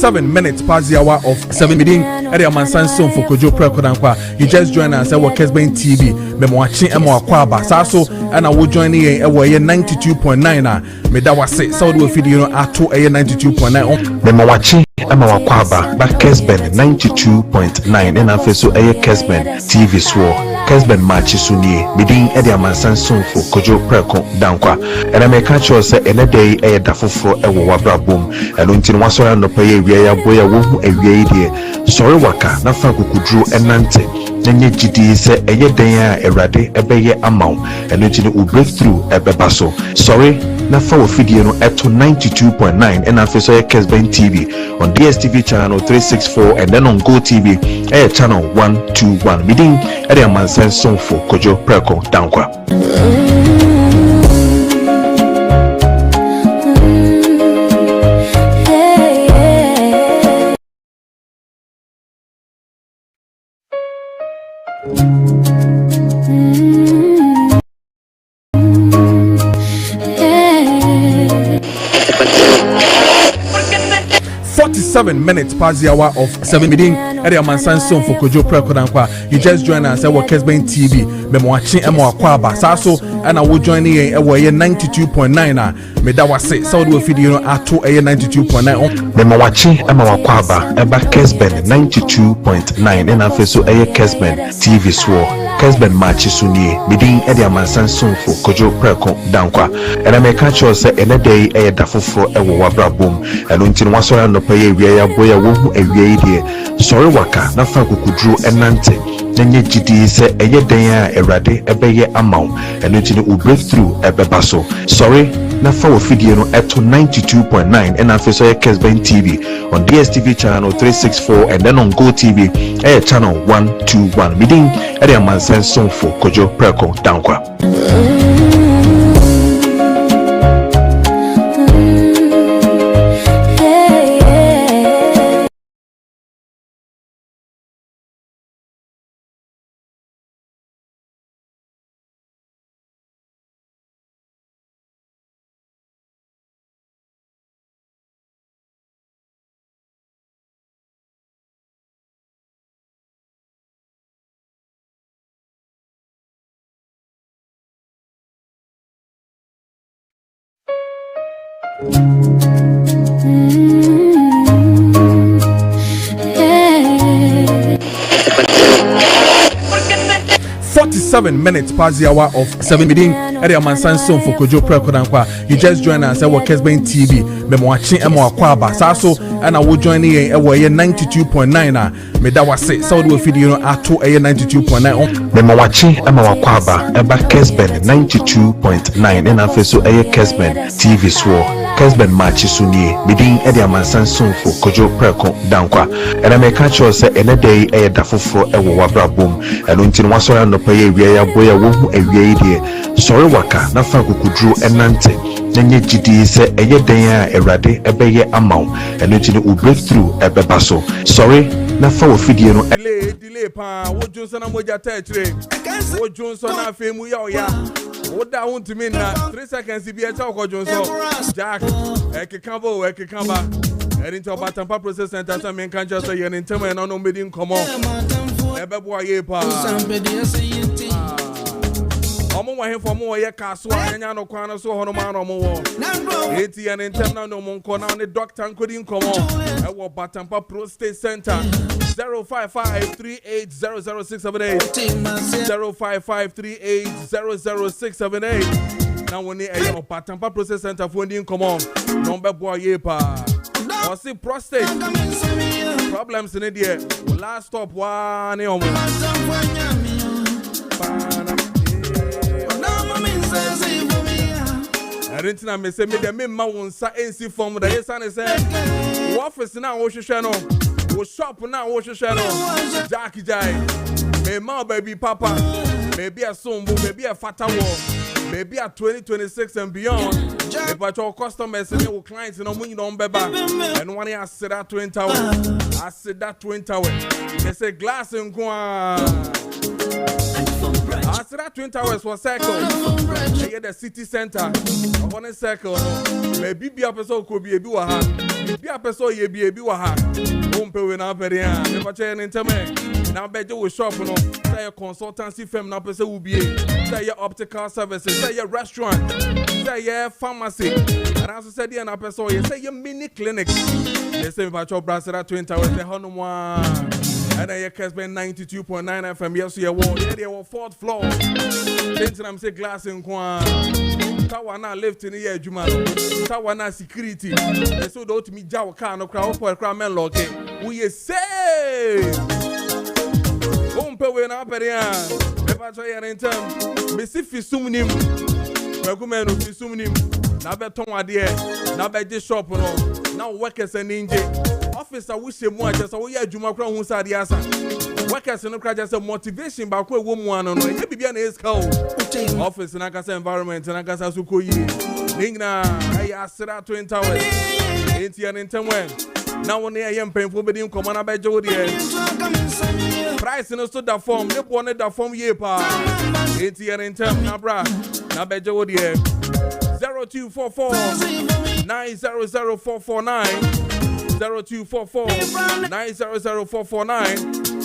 47 minutes past the hour of 7 meeting at the Amansan Son for Kojo Preko Dankwah. You just joined us at Kessben TV. Memoachi Emo Akwaba. Saso and I will join in a 92.9. Medawase Saudi will feed you at 92.9. Memoachi Emo Akwaba. But Kessben 92.9 and I feel so a Kessben TV swore. Kessben Maakye Sunye meeting at the Amansan Son for Kojo Preko Dankwah. And I may catch you say in a day a dafo ewo wabra boom and until was around no pay we are boy a woman a way sorry waka na fa kukudru enante nenye gidi se eye den a erade ebeye amount and until we break through ebebaso sorry na fa wo fidie no eto 92.9 and after so Kessben TV on DSTV channel 364 and then on Go TV channel 121 meeting at the Amansan Son for Kojo Preko Dankwah. 47 minutes past the hour of 7 meeting at the Amansan Son for Kojo Preko Dankwah. You just joined us at Kessben TV. Memoachi Emo Akwaba. Saso and I will join in a 92.9. Medawase Saudi will feed you at 92.9. Memoachi Emo Akwaba. Eba Kessben 92.9 and I feel so a Kessben TV swore. Kessben Maakye Sunye meeting at the Amansan Son for Kojo Preko Dankwah. And I may catch you say in a day a dafo ewo wabra boom and until was around no pay we are boy a woman a way sorry waka na fa kukudru enante nenye gidi se eye den a erade ebeye amount and until we break through ebebaso sorry na fa wo fidie no eto 92.9 and after so Kessben TV on DSTV channel 364 and then on Go TV channel 121 meeting at the Amansan Son for Kojo Preko Dankwah. 47 minutes past the hour of 7 meeting at the Amansan Son for Kojo Preko Dankwah. You just joined us at Kessben TV. Memoachi Emo Akwaba. Saso and I will join in a 92.9. Medawase Saudi will feed you at 92.9. Memoachi Emo Akwaba. Eba Kessben 92.9 and I feel so a Kessben TV swore. Kessben Maakye Sunye meeting at the Amansan Son for Kojo Preko Dankwah. And I may catch you say in a day a dafo ewo wabra boom and until was around no pay we are boy a woman a way sorry waka na fa kukudru enante nenye gidi se eye den a erade ebeye amount and until we break through ebebaso sorry na fa wo fidie no delay pa wo Johnson na moja tachre wo Johnson na femu ya oya wo da won't me na 3 seconds bi e cha ko Johnson Jack ekekamba into a Batampa process center so men can just say you ntem and no meeting come on ebe bo aye pa omo wa hen for mo ye kaso anya no kwan no so hono ma no mo wo eti and ntem na no mo nko na ne doctor nkodi nkomo e wo Batampa prostate center 055380068 055380068 now when e Batampa process center for ndin nkomo number boy ye pa or see prostate problems in India. Last stop one I didn't know me say me the me won sa NC form the yes and say office now wo hwehwe no wo shop now wo hwehwe no Jackie Jai me ma baby papa maybe a sombo maybe a fata war maybe a 2026 and beyond. If I talk customers and your clients, no money don't be back. And one I said that twin tower. I said that twin tower. They say glass and go. I said that twin towers was circle. They get the city center. On a circle. Maybe be a person could be a do a hand. Be a person ye be wa ha. Won't pay when up there. Never change in time. Now bet you will shop no. Say a consultancy firm now person will be. Say your optical services. Say your restaurant. Say your pharmacy. And as I said, the other person you say your mini clinic. They say about your brother 20 hours. Say how no one. And then your Kessben 92.9 FM. Yes, you won't. Yeah, they were 4th floor. Then I'm say glass in Kwan. Tawana left in the year, Jumano. Tawana security. They so don't me Jawa car no crowd for a crowd man lock. We say, Umpe when up at the end. Never try in term. Missy Fisumnim. Welcome to Fisumnim. Now bet Tom idea. Now bet this shop. Now workers and ninja. Officer, we say more just so yeah, Juma Crown who said the answer. Workers in the crowd just a motivation by quick woman on it. Maybe an ace cow. Office and I can say environment and I can say Sukoyi. Ningna, I asked that 20 hours. Ain't here in 10 when. Now when I am paying for bidding, come on, I bet Jody. Price in the that form, they wanted that form year pa. Ain't here in 10 now, bra. Now bet Jody. 0244 900449. 0244 900449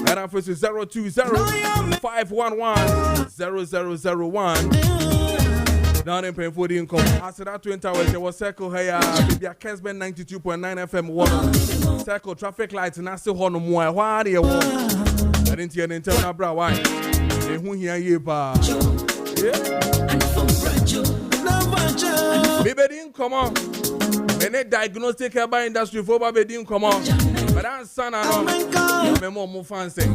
and our first is 020 511 0001. Down in paying for the income. After that 20 hours, there was circle here. Maybe a Kessben 92.9 FM 1. Circle traffic lights and I still hold no more. Why do you want? I didn't hear an tell bra why. They who hear you, pa. Yeah. Baby didn't come on. And they diagnostic by industry for baby didn't come on. But I'm son and all. More fans say.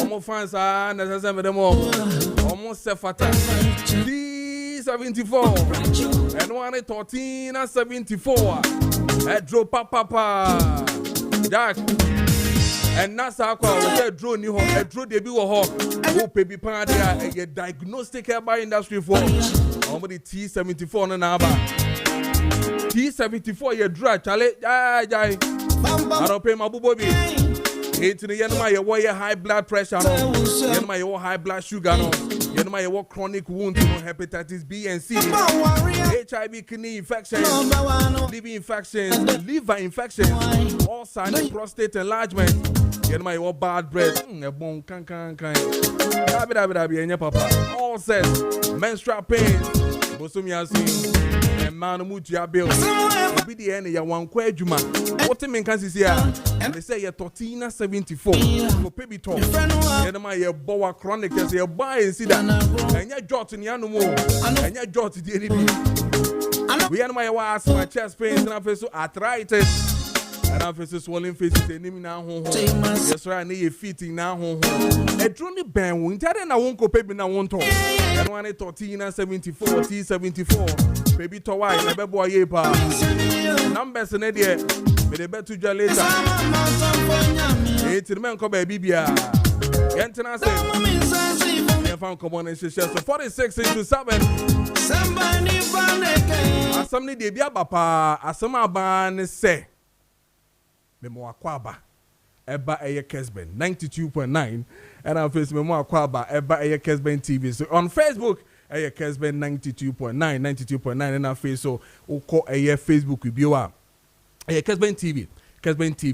More fans are necessary with them all. Almost Sefata. D74. And 113 and 74. Drove Papa. Jack. And Nasa Aqua, drone new home, a drone debut or who baby party, a diagnostic by industry for only T74 and Naba. T74, you drag, Charlie. I don't pay my booby. It's the Yanama, you high blood pressure, Yanama, your high blood sugar, Yanama, your chronic wound, hepatitis B and C, HIV, kidney infections, liver infections, liver infections, all signs, prostate enlargement, Yanama, your bad breath, a bone can, all says, menstrual pain, Bosumiasi. Man, Mutia bill. Be the end of one quadruma. What the men can see here? And they say you're 74. For baby talk. And my boa chronic as you buy and see that. And you're jot in the animal. And you're jot in the enemy. We are my wife, my chest pains, and I feel so arthritis. And I feel so swollen faces. And him now home. Yes, right. I need a fitting now home. A drone band won't tell them I won't go baby now won't talk. And one 74, T74. Baby to why never boy ye pa numbers in idea but they bet to jail later 8 men come baby bia yentina say you found come on and share so 46 into 7 asamni de bia papa asama ban say memo akwaba eba eye Kessben 92.9 and on Facebook memo akwaba eba eye Kessben TV so on Facebook Aye Kessben 92.9 and our face so oko aye Facebook viewer aye Kessben TV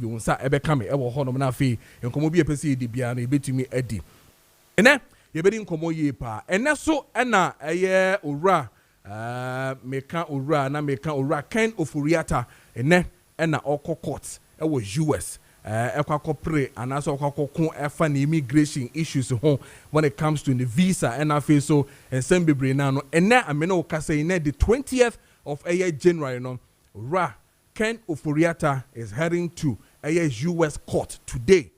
unsa ebe kame e wo hono na fe enkomo bi epese di bia na ebetumi adi ene ye be di nkomo ye pa ene so na aye owura meka owura Ken Oforiata ene na oko court e wo US ekwakopre anaso ekwakokon efa na immigration issues ho when it comes to the visa and afi so ensemble na no ene amene o kasa ine the 20th of January no ra Ken Oforiata is heading to US court today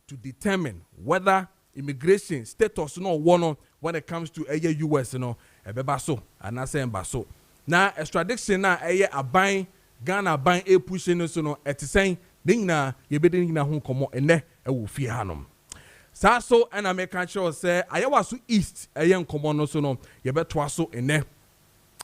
to determine whether immigration status no one when it comes to US no ebeba so anase emba so na extradition na aban Ghana aban e push no so no etisen Ningna, ye be dingna hon komo ene e wo fie hanom. Sa so and American show say ayawa so east eyen komo no so no ye be toa so ene.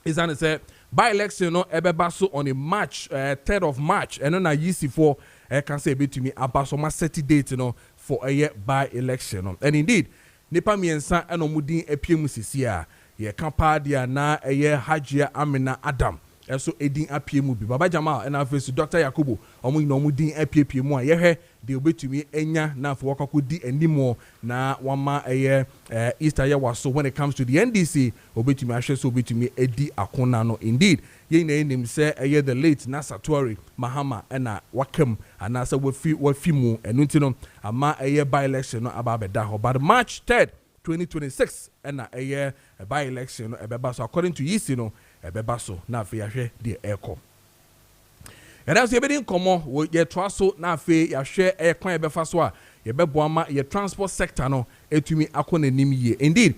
Is an say by election no e be ba so on a March 3rd of March and na yisi for can say betumi abaso ma set date no for a by election no. And indeed nipa miensa eno mudin epiem sisi a ye kampa dia na eye Hajia Amina Adam so edin apie mu bi Baba Jamal and afesu Dr. Yakubu omo ina omo din apie mu a yehwe de obetumi enya na afo wakakodi animo na wama Easter year was so when it comes to the NDC obetumi ahwe so obetumi edi akona no indeed ye na enim say the late Nasa Tuari Mahama na wakam anasa wafi mu enu no ama by election no ababeda ho but March 3rd 2026 and a by election ebeba so according to Yisi no ebeba so na afi yahwe de eko and as you be in komo wo ye twaso na afi yahwe ekwan ebefa so a yebebo ama ye transport sector no etumi akona nim ye indeed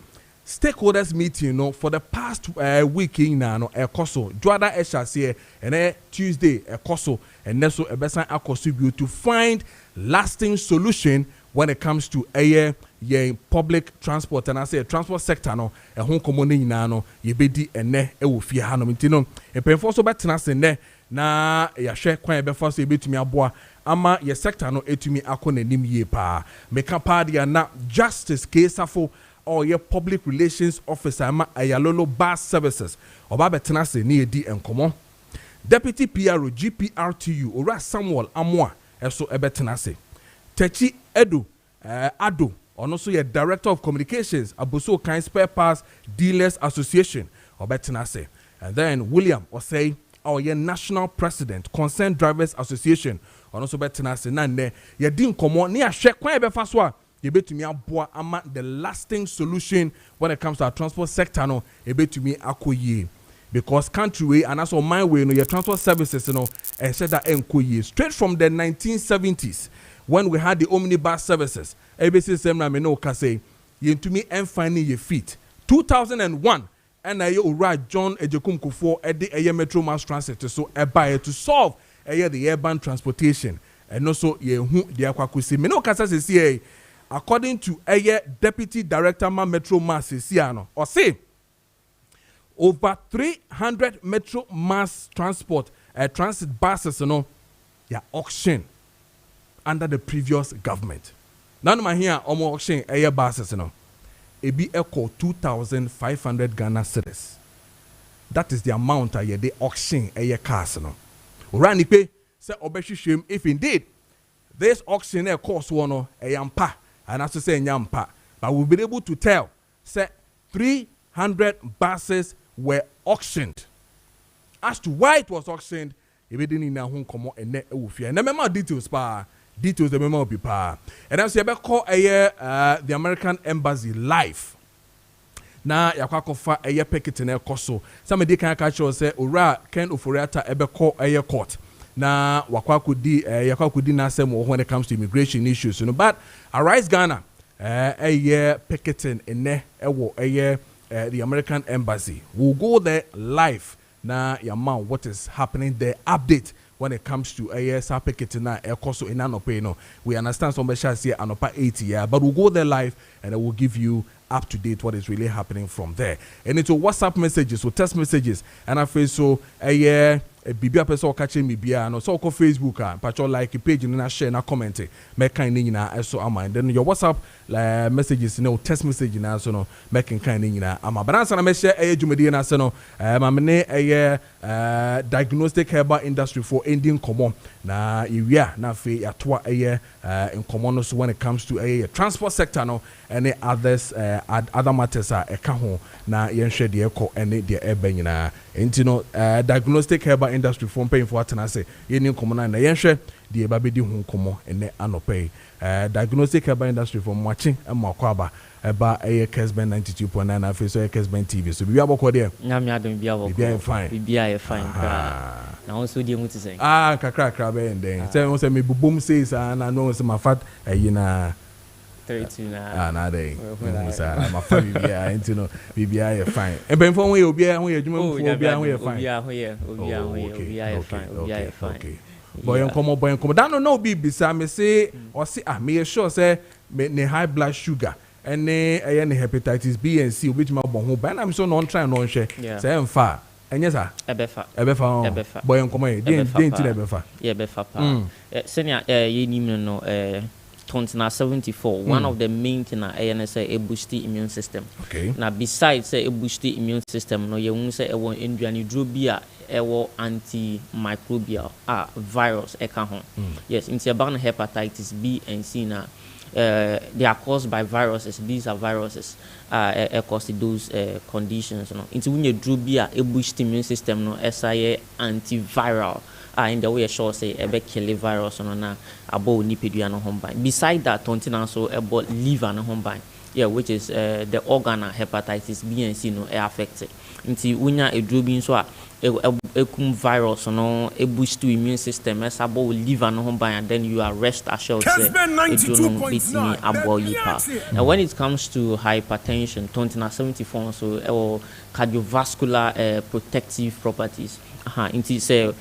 stakeholders meeting no for the past week in na no ekoso Juada Eshase and Tuesday ekoso and neso ebesan akoso to find lasting solution when it comes to public transport and I say transport sector no hon komo ne nyina no yebedi ene wo fie ha no ntino empenfo so betena se ne na yahwe kwan ebefa so ebetumi aboa ama ye sector no etumi akona nim ye pa meka pa dia na Justice Kesafo or your public relations officer ama Ayalolo bus services oba betena se ne edi enkomo Deputy PRO GPRTU ora Samuel Amoa eso ebetena se Techi Edo Ado ono so ye Director of Communications Abuso Kind Spare Parts Dealers Association obetena se and then William Osei or ye National President Concerned Drivers Association ono so betena se na ne ye di nkomo ne ahwe kwan ebefa so a yebetumi aboa ama the lasting solution when it comes to our transport sector no yebetumi akoyie because country way and also my way no your transport services no and said that enkoyie straight from the 1970s when we had the omnibus services ABC semna me no ka say yentumi enfine ye feet 2001 and I ora John Ejekum Kufo e de Metro Mass Transit so buy to solve the urban transportation and also ye hu de akwakusi me no ka say according to Deputy Director Metro Mass Siano or say over 300 Metro Mass transport transit buses ya auction under the previous government. None of here almost auction buses ebi equal 2,500 Ghana cedis. That is the amount they auction cars Urani pay say obeshi if indeed this auction cost one yampa and as to say nyampa, but we'll be able to tell say 300 buses were auctioned. As to why it was auctioned, if it didn't know come and net and remember details the memo be pa. And as you ever call the American Embassy live. Na yakwakofa pekete na ekoso. Somebody can catch us say ora Ken Oforiata ebe call court. Na yakwakudi na asem when it comes to immigration issues. But Arise Ghana picketing ene ewo the American Embassy. We'll go there live na yama what is happening there update when it comes to picketing na ekoso in anope no. We understand some shall say anopa 80 but we'll go there live and I will give you up to date what is really happening from there. And it's WhatsApp messages or text messages and I feel so bibia person catching me bia no so ko Facebook patcho like page na share na comment make kind nyina so am and then your WhatsApp messages text message na so no make kind nyina am but answer na me share jumadi na so no ma me diagnostic herbal industry for ending common na ewia na fe yatoa in common so when it comes to transport sector no any others other matters ka ho na yen hwe de ekọ ene de eba nyina enti diagnostic herbal industry for paying for atena say yen common na yen hwe de eba bedi ho komo ene anopay diagnostic herbal industry for mwachi amakwaba eba Kessben 92.9 na face so Kessben TV so bibia boko there na me adom bibia boko bibia fine na also dey muti say kakra be enden say won say me bubum says na no say mafat na 32 na na dey my family bibia into bibia fine e ben fo won ye obia won ye adwuma fo obia won ye fine obia fine boy come dan no be bisa me say or say me sure say me high blood sugar any hepatitis B and C which ma bon ho ban am so no try no hwe say emfa enye sa ebefa boy come dey ebefa pa senior ye nim no Tontina 74, one of the main things is a boost the immune system. Okay. Now, besides a boost the immune system, no, you won't say a one drobia, antimicrobial virus. Yes, into about hepatitis B and C now. They are caused by viruses. These are viruses cause those conditions. No, into when you drobia a boost immune system, no, SIA antiviral. In the way I sure say a kill virus on a about nipedia no home. Beside that, tontina so about liver no home. Yeah, which is the organ hepatitis B and C no affected. Until when you a drobin so a virus no a boost to immune system as about liver no home, and then you are rest assured say and when it comes to hypertension, tontina 74 so cardiovascular protective properties. Into say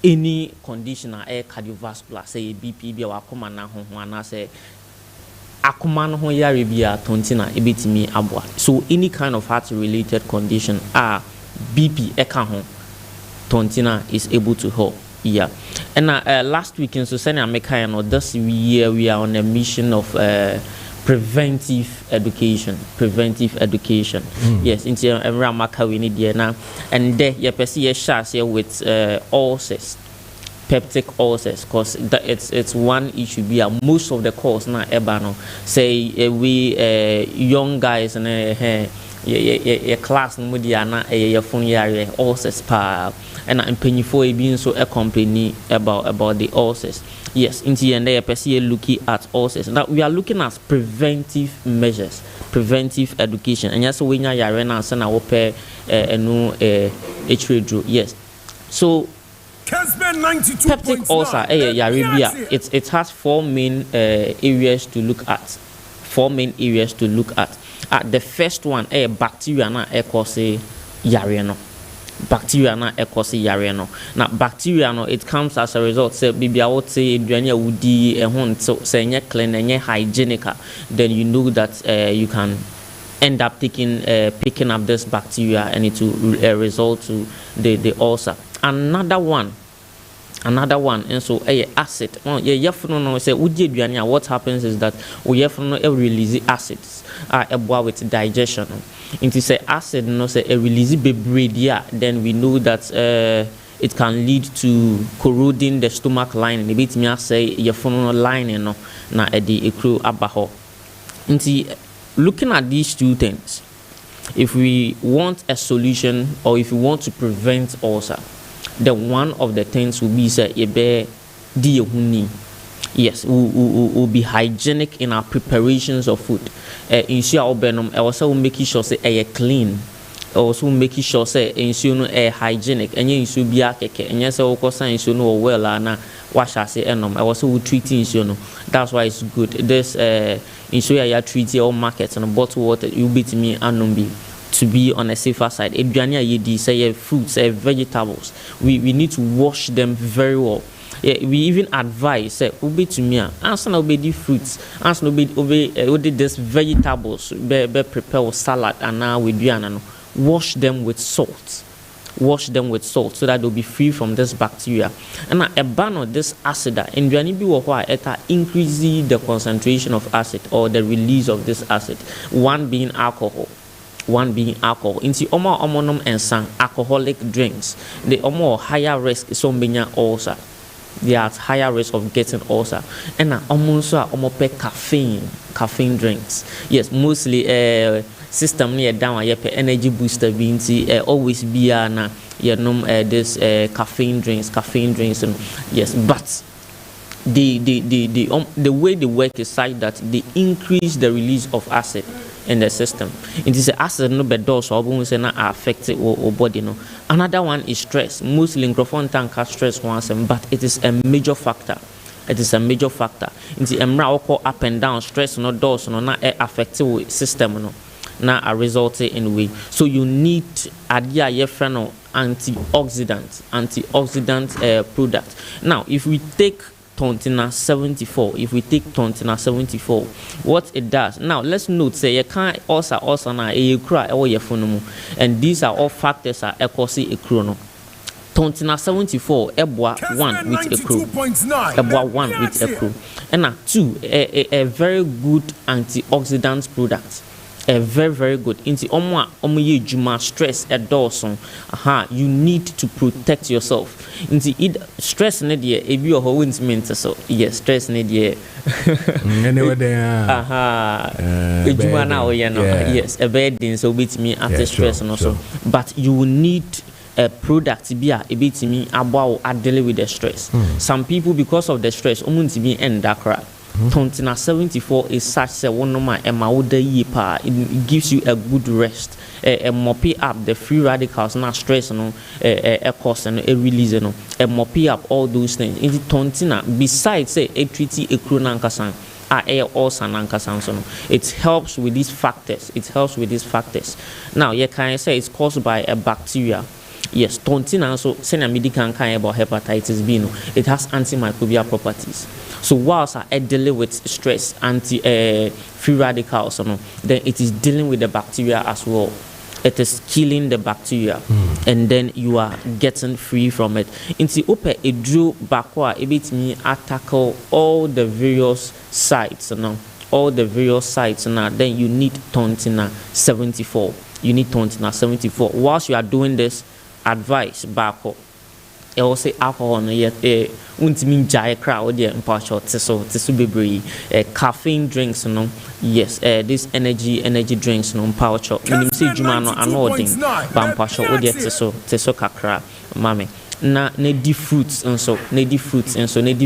any condition cardiovascular, say BP be our common na ho say akoma no ho yare bia tontina ebetimi aboa. So any kind of heart related condition BP eka ho tontina is able to help. Yeah. And last week in Susana America, this year we are on a mission of preventive education. Yes, into Ramaka we need there now. And there you perceive a with ulcers, peptic ulcers, because it's one issue. Be most of the cause now ebano say we young guys and your class no na your phone yare ulcers pa and penny for being so accompany about the ulcers. Yes, in the end, they are looking at ulcers. Now we are looking at preventive measures, preventive education, and yes, when you are running, send our pair yes. So peptic ulcer, it has four main areas to look at. The first one, bacteria na cause yareno. Bacteria na cause yareno. Now bacteria no, it comes as a result. Say baby I would say duanya woody so say nye clean and hygienic, then you know that you can end up picking up this bacteria and it will result to the ulcer. Another one, and so acid. Say what happens is that we release acids with digestion. Into say acid no say a release bebradia, then we know that it can lead to corroding the stomach lining. A bit me say your phone lining no na the accrue abaho. Into looking at these two things, if we want a solution or if we want to prevent ulcer, then one of the things will be say yes, we'll be hygienic in our preparations of food. Ensure also making sure say clean. Also making sure say ensure hygienic. And you should be and yes, of course, ensure no well and wash I say I also will treat ensure. That's why it's good. This ensure you treat your markets and bottled water. You beat me and to be on a safer side. Say fruits, vegetables. We need to wash them very well. Yeah, we even advise say obe to me answer no be fruits, answer no be this vegetables be prepare salad and now we do and wash them with salt. Wash them with salt so that they'll be free from this bacteria. And a ban of this acid in increase the concentration of acid or the release of this acid. One being alcohol. Into omonum and sang alcoholic drinks. The higher risk is ulcer. They are at higher risk of getting ulcer. And also caffeine drinks. Yes, mostly system near down energy booster being always be this caffeine drinks and yes, but the way they work is such that they increase the release of acid in the system. It is acid no bedo so we not affect or body no. Another one is stress. Mostly microphone tank stress once, but it is a major factor. In the emra up and down stress no doors no na affect system no. Now are resulting in way. So you need antioxidant product. Now if we take Tontina 74, what it does. Now let's note say you can't also na a cry or your phone, and these are all factors are equally a chrono. Tontina 74 ebwa 1 with a crew. Ebwa 1 with a crew. And 2 a very good antioxidant product. Very, very good. Into omo juma stress a dawson. You need to protect yourself. Into stress need ye if you are meant so yes, stress need ye. Anyway there. Juma now yes, a bad thing so beat me after stress and also. But you will need a product be a bit me about dealing with the stress. Some people because of the stress to be end that crap. Tontina 74 is such a one normal it gives you a good rest. Moppy up the free radicals, not stress, a cause and a release, and moppy up all those things. In the tontina, besides say a treaty a crunankasan, it helps with these factors. Now, you can say it's caused by a bacteria. Yes, tontina also send a medical kind about hepatitis B. It has antimicrobial properties. So whilst I deal with stress, free radicals, then it is dealing with the bacteria as well. It is killing the bacteria, and then you are getting free from it. Into open a drew backward, it me tackle all the various sites, all the various sites now. Then you need tontina 74. Whilst you are doing this, advice backward. I will say alcohol no yet untimi jai crowd there impartial so bebre caffeine drinks yes this energy drinks power chop when say juma no anodin but impartial there teso kakra mame na need fruits and so need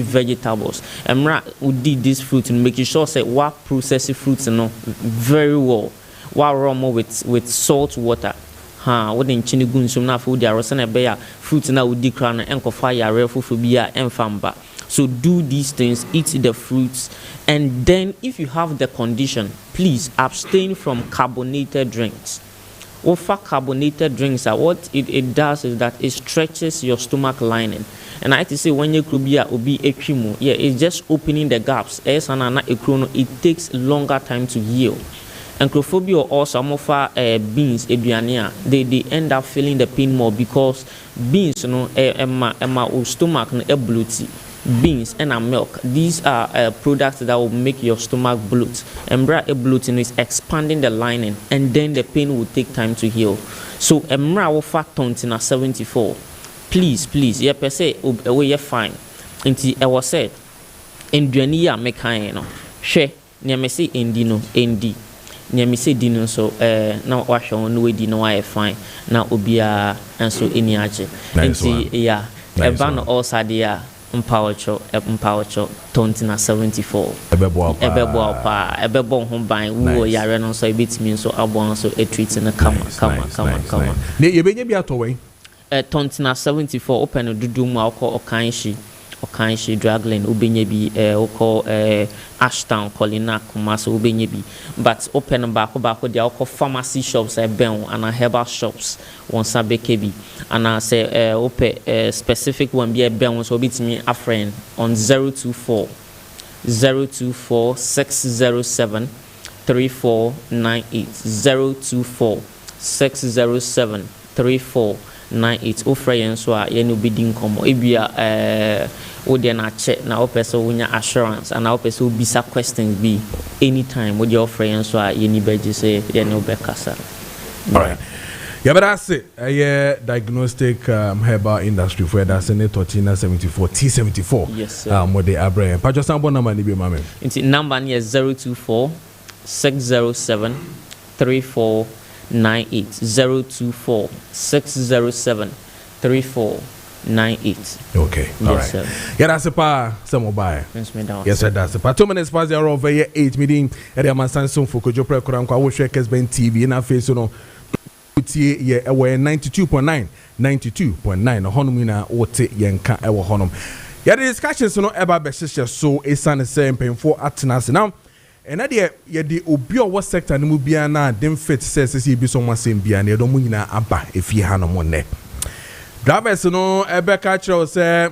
vegetables emra we did this fruit and making sure say what processed fruits very well while raw with salt water. Wouldn't chini gun some na food there and a bear fruits na would decran and fire rare phobia and famba. So do these things, eat the fruits, and then if you have the condition, please abstain from carbonated drinks. Over carbonated drinks are what it does is that it stretches your stomach lining. And I have to say when you could be a chemo, it's just opening the gaps. It takes longer time to heal. And Ancrophobia or some of our beans, they end up feeling the pain more because beans, stomach bloaty. Beans and milk, these are products that will make your stomach bloat. And bloating is expanding the lining, and then the pain will take time to heal. So, fat tontina 74. Please, yeah, per se, you're fine. Until I was said, in Duania, mekano, she, near me say, Indi. Near me say dino so now wash on way dino I fine now ubia and so any aje yeah a ban also there empower cho tontina 74 ebebo pa ebebo ho ban wo yare no so ebetimi so abon so a treat na kama ne yebenya bi atowai tontina 74 open dudu mu akọ Okanshi Dragline ubenya bi oko Ashtown Colina Kumasi ubenya bi but open back they oko pharmacy shops ben and herbal shops one sabeke bi and say open specific one be ben so bitimi afren on 024 607 3498 024 607 3498 offer yen so a yen obidin komo ebia would na check na opesa wonya assurance and na opesa bisa questions be anytime with your friends so you need beji say you know bekasa. All right. Yeah, but I say diagnostic herbal industry for that's in 1374 T74. Yes, sir. What they are brand. But just number ni be mama. It's number ni 024 607 3498 024 607 3498. Okay, all right. Sir. Yeah, that's a pa some mobile. Yes, sir, that's a pa. 2 minutes past the hour of 8 meeting. Area man Samsung for Kojo Preko Dankwah. We share Kessben TV na face no. Yeah, we 92.9. Honumina wote yenka ewo honum. Yeah, the discussions no eba beshisha so esan say mpemfo atenase now. And that the obi owo sector ni mu bia na dem fit says bi so mo asem bia na edo mu nyina aba efi ha no mo ne. Drivers no ebe ka kire say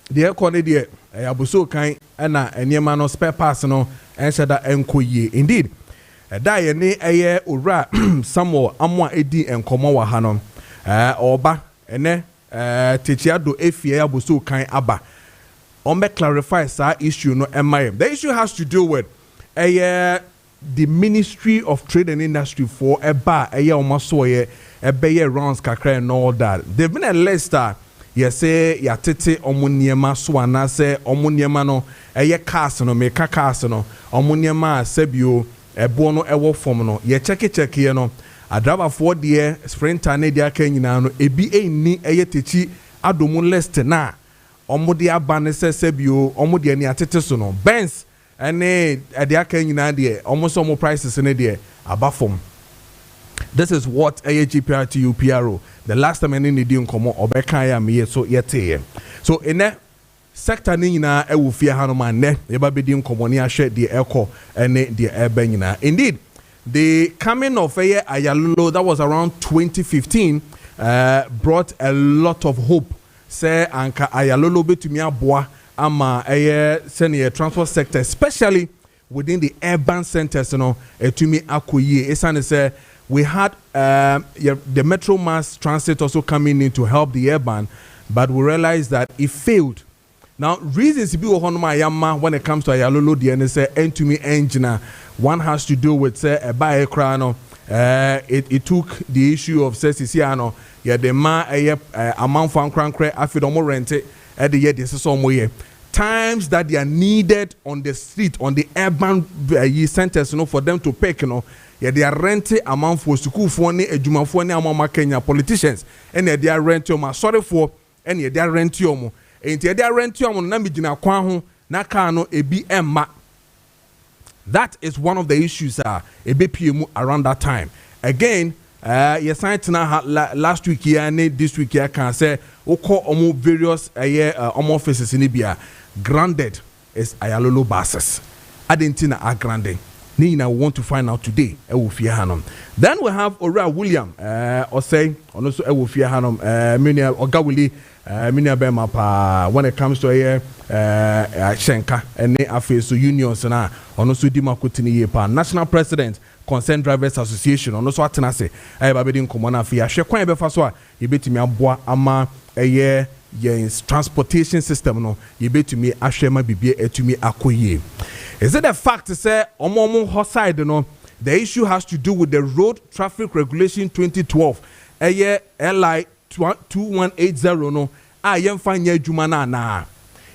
the ekone de abuso kan na eniema no spare parts no enshada enkoyie indeed da ye ne eye owura Samuel amwa edi enkomo wa ha no oba ene Techiado Efie Abuso Kan Aba. On clarify sa issue no MIM. The issue has to do with the Ministry of Trade and Industry for a bar omasoye a rounds kakra and all that. They've been a Leicester. You say ya tete omuniema swana se omuniema no cast no make cast no omuniema sebio bono ewo form no ye check ye no a driver for the sprinter ne dia kan nyina no ebi ni techi adomu list na omudi abane se sebio omudi ani atete so no Benz ene dia kan nyina de omoso mo prices ne de abafom. This is what GPRTU PRO the last time any need nkomo obeka ya me so yete. So in that sector ni nyina e wo fie hanoma ne ye ba bedi nkomo ni ahwe de eko ene de eba nyina. Indeed, the coming of Ayalolo that was around 2015 brought a lot of hope. Say anka Ayalolo betumi aboa ama senior transport sector, especially within the urban centers, etumi akoye. Esane say we had the Metro Mass Transit also coming in to help the urban, but we realized that it failed. Now, reasons when it comes to Ayalolo, the NSA and to me engine, one has to do with say a buy crano. It took the issue of Siciano, the ma amount for crankre after the more rented at the year this is some way. Times that they are needed on the street, on the urban centers, for them to pick, they are renting amount for school for any ejuma for any amount Kenya politicians, and they are renting sorry for and they are renting and they are renting namijina kwahu nakano ebi emma. That is one of the issues EBPM around that time. Again, yes, last week here and this week here can say oko various offices in Libya. Granted is Ayalolo buses. Adentina are granted. Nina want to find out today. Then we have Ora William or say also Ewufia Hanum Minia Ogawili Minia Bema pa when it comes to Shenka and Afeso unions and also Dima Kutini pa National President Concerned Drivers Association on also Atenase Babedin Komona Fia Shekwan Befaswa Yibeti Miabwa Ama transportation system no Yibeti Ashema Bibie etumi akoye. Is it a fact to say omomo hoside no? The issue has to do with the Road Traffic Regulation 2012. LI 2180 no. Ayemfanya jumana na.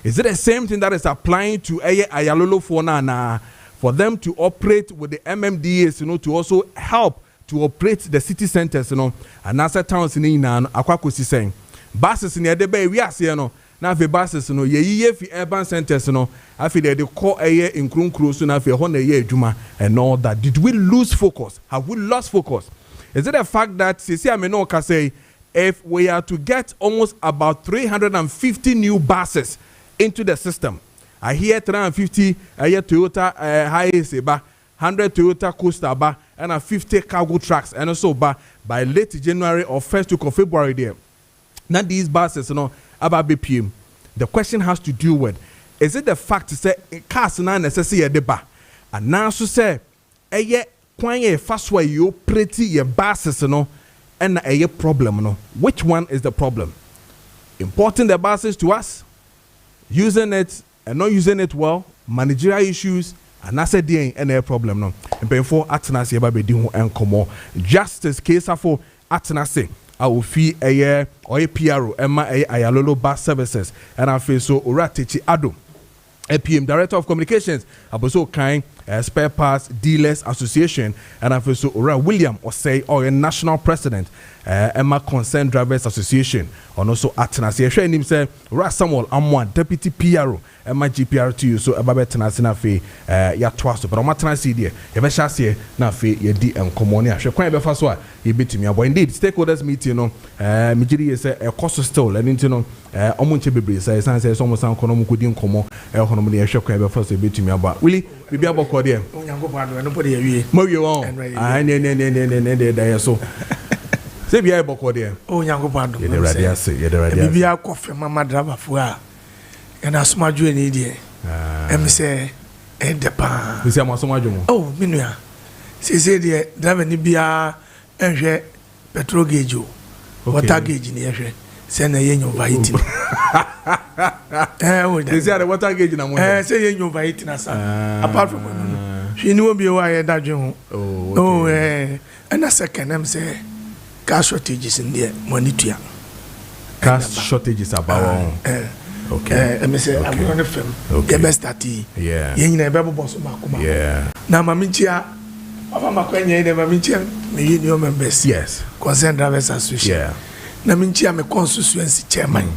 Is it the same thing that is applying to Ayalolo for na for them to operate with the MMDAs, to also help to operate the city centers, and as towns in Akwakosi saying buses in the debe we are saying na fe buses ye fi urban centers afi they call in Krunkru na fe ho na ye adwuma and all that. Did we lose focus? Have we lost focus? Is it a fact that Sisi Ameno can say if we are to get almost about 350 new buses into the system, I hear 350 I hear Toyota Hiace ba 100 Toyota Coaster ba and 50 cargo trucks and also by late January or first week of February there. Now these buses, about BPM. The question has to do with, is it the fact to say cars na necessary deba? And now so say, kwanye fast way you pretty your buses, and a problem, Which one is the problem? Importing the buses to us, using it and not using it well, managerial issues, and that's a problem, And before Atenase Babedi and Komo, Justice case for Atenase. I will fee a PRO, Emma Ayalolo Bus Services, and I feel so Uratichi Ado, APM Director of Communications, Aboso Kind Spare Parts Dealers Association, and I feel so Ura William or say or a national president, Emma Concerned Drivers Association, and also Atenase. Share himself, Ura Samuel Amwan, Deputy PRO, Emma GPRTU, so Ababe Tenasina Fe, ya twaso, but on my Tenasidi, Evashasi, na fe ye di and Comonia. She quite before you beat me. But indeed, stakeholders meeting, Mijiri is a cost still, and into Omunche Bibri says almost some Konomu couldn't come on, Economy, Shop first a bit me about. Willie, we be about Cordia. Nobody, Moyo on, I so. Say be able Cordia. Oh, Yango Pado, you're the radiasi, you're the radiasi. Be a coffee, Mamma Drava for and I smart you an idiot. And say, and the pan. We say, oh, Minia. She said, the Davani Bia and petrol gauge, water gauge in the air. say na yen overheating. They say the water gauge na mo. Say yen overheating asa. Apart from she knew be why that dream. Oh and a second I'm say cash shortages in there money to ya. Cash shortages about okay. I say I'm going to film. The best at yeah. Yen na bebo boss makuma. Yeah. Na maminchia Papa makwenye ine maminchia me new members. Yes. Concerned Drivers Association. Yeah. Na minchia me constituency chairman.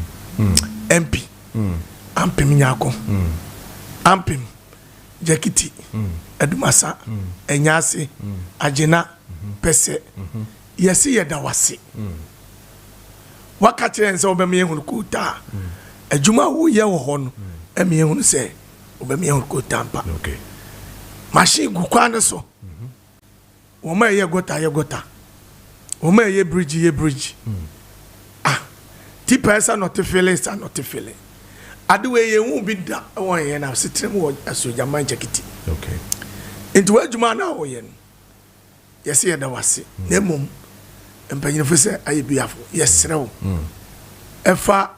MP. Ampim nyako. Ampim Jakiti. Edumasa. Enyase. Agena. Pese. Yesi yeda wase. Wakati ense obeme yehunu kuta. Ejuma wo ye wo ho no. Emi yehunu se obeme yehunu kuta mpa. Okay. Machine gu kwan so. Woma ye gota. Woma ye bridge. Tipa esa not feeling, sa not feeling. Aduwe ye won bi da won ye na sitrem wo asoja man Jakiti. Okay. Into adwuma na wo ye no. Yes ye da wase. Na mum empanyin fo se aye biafo. Yes rew. Efa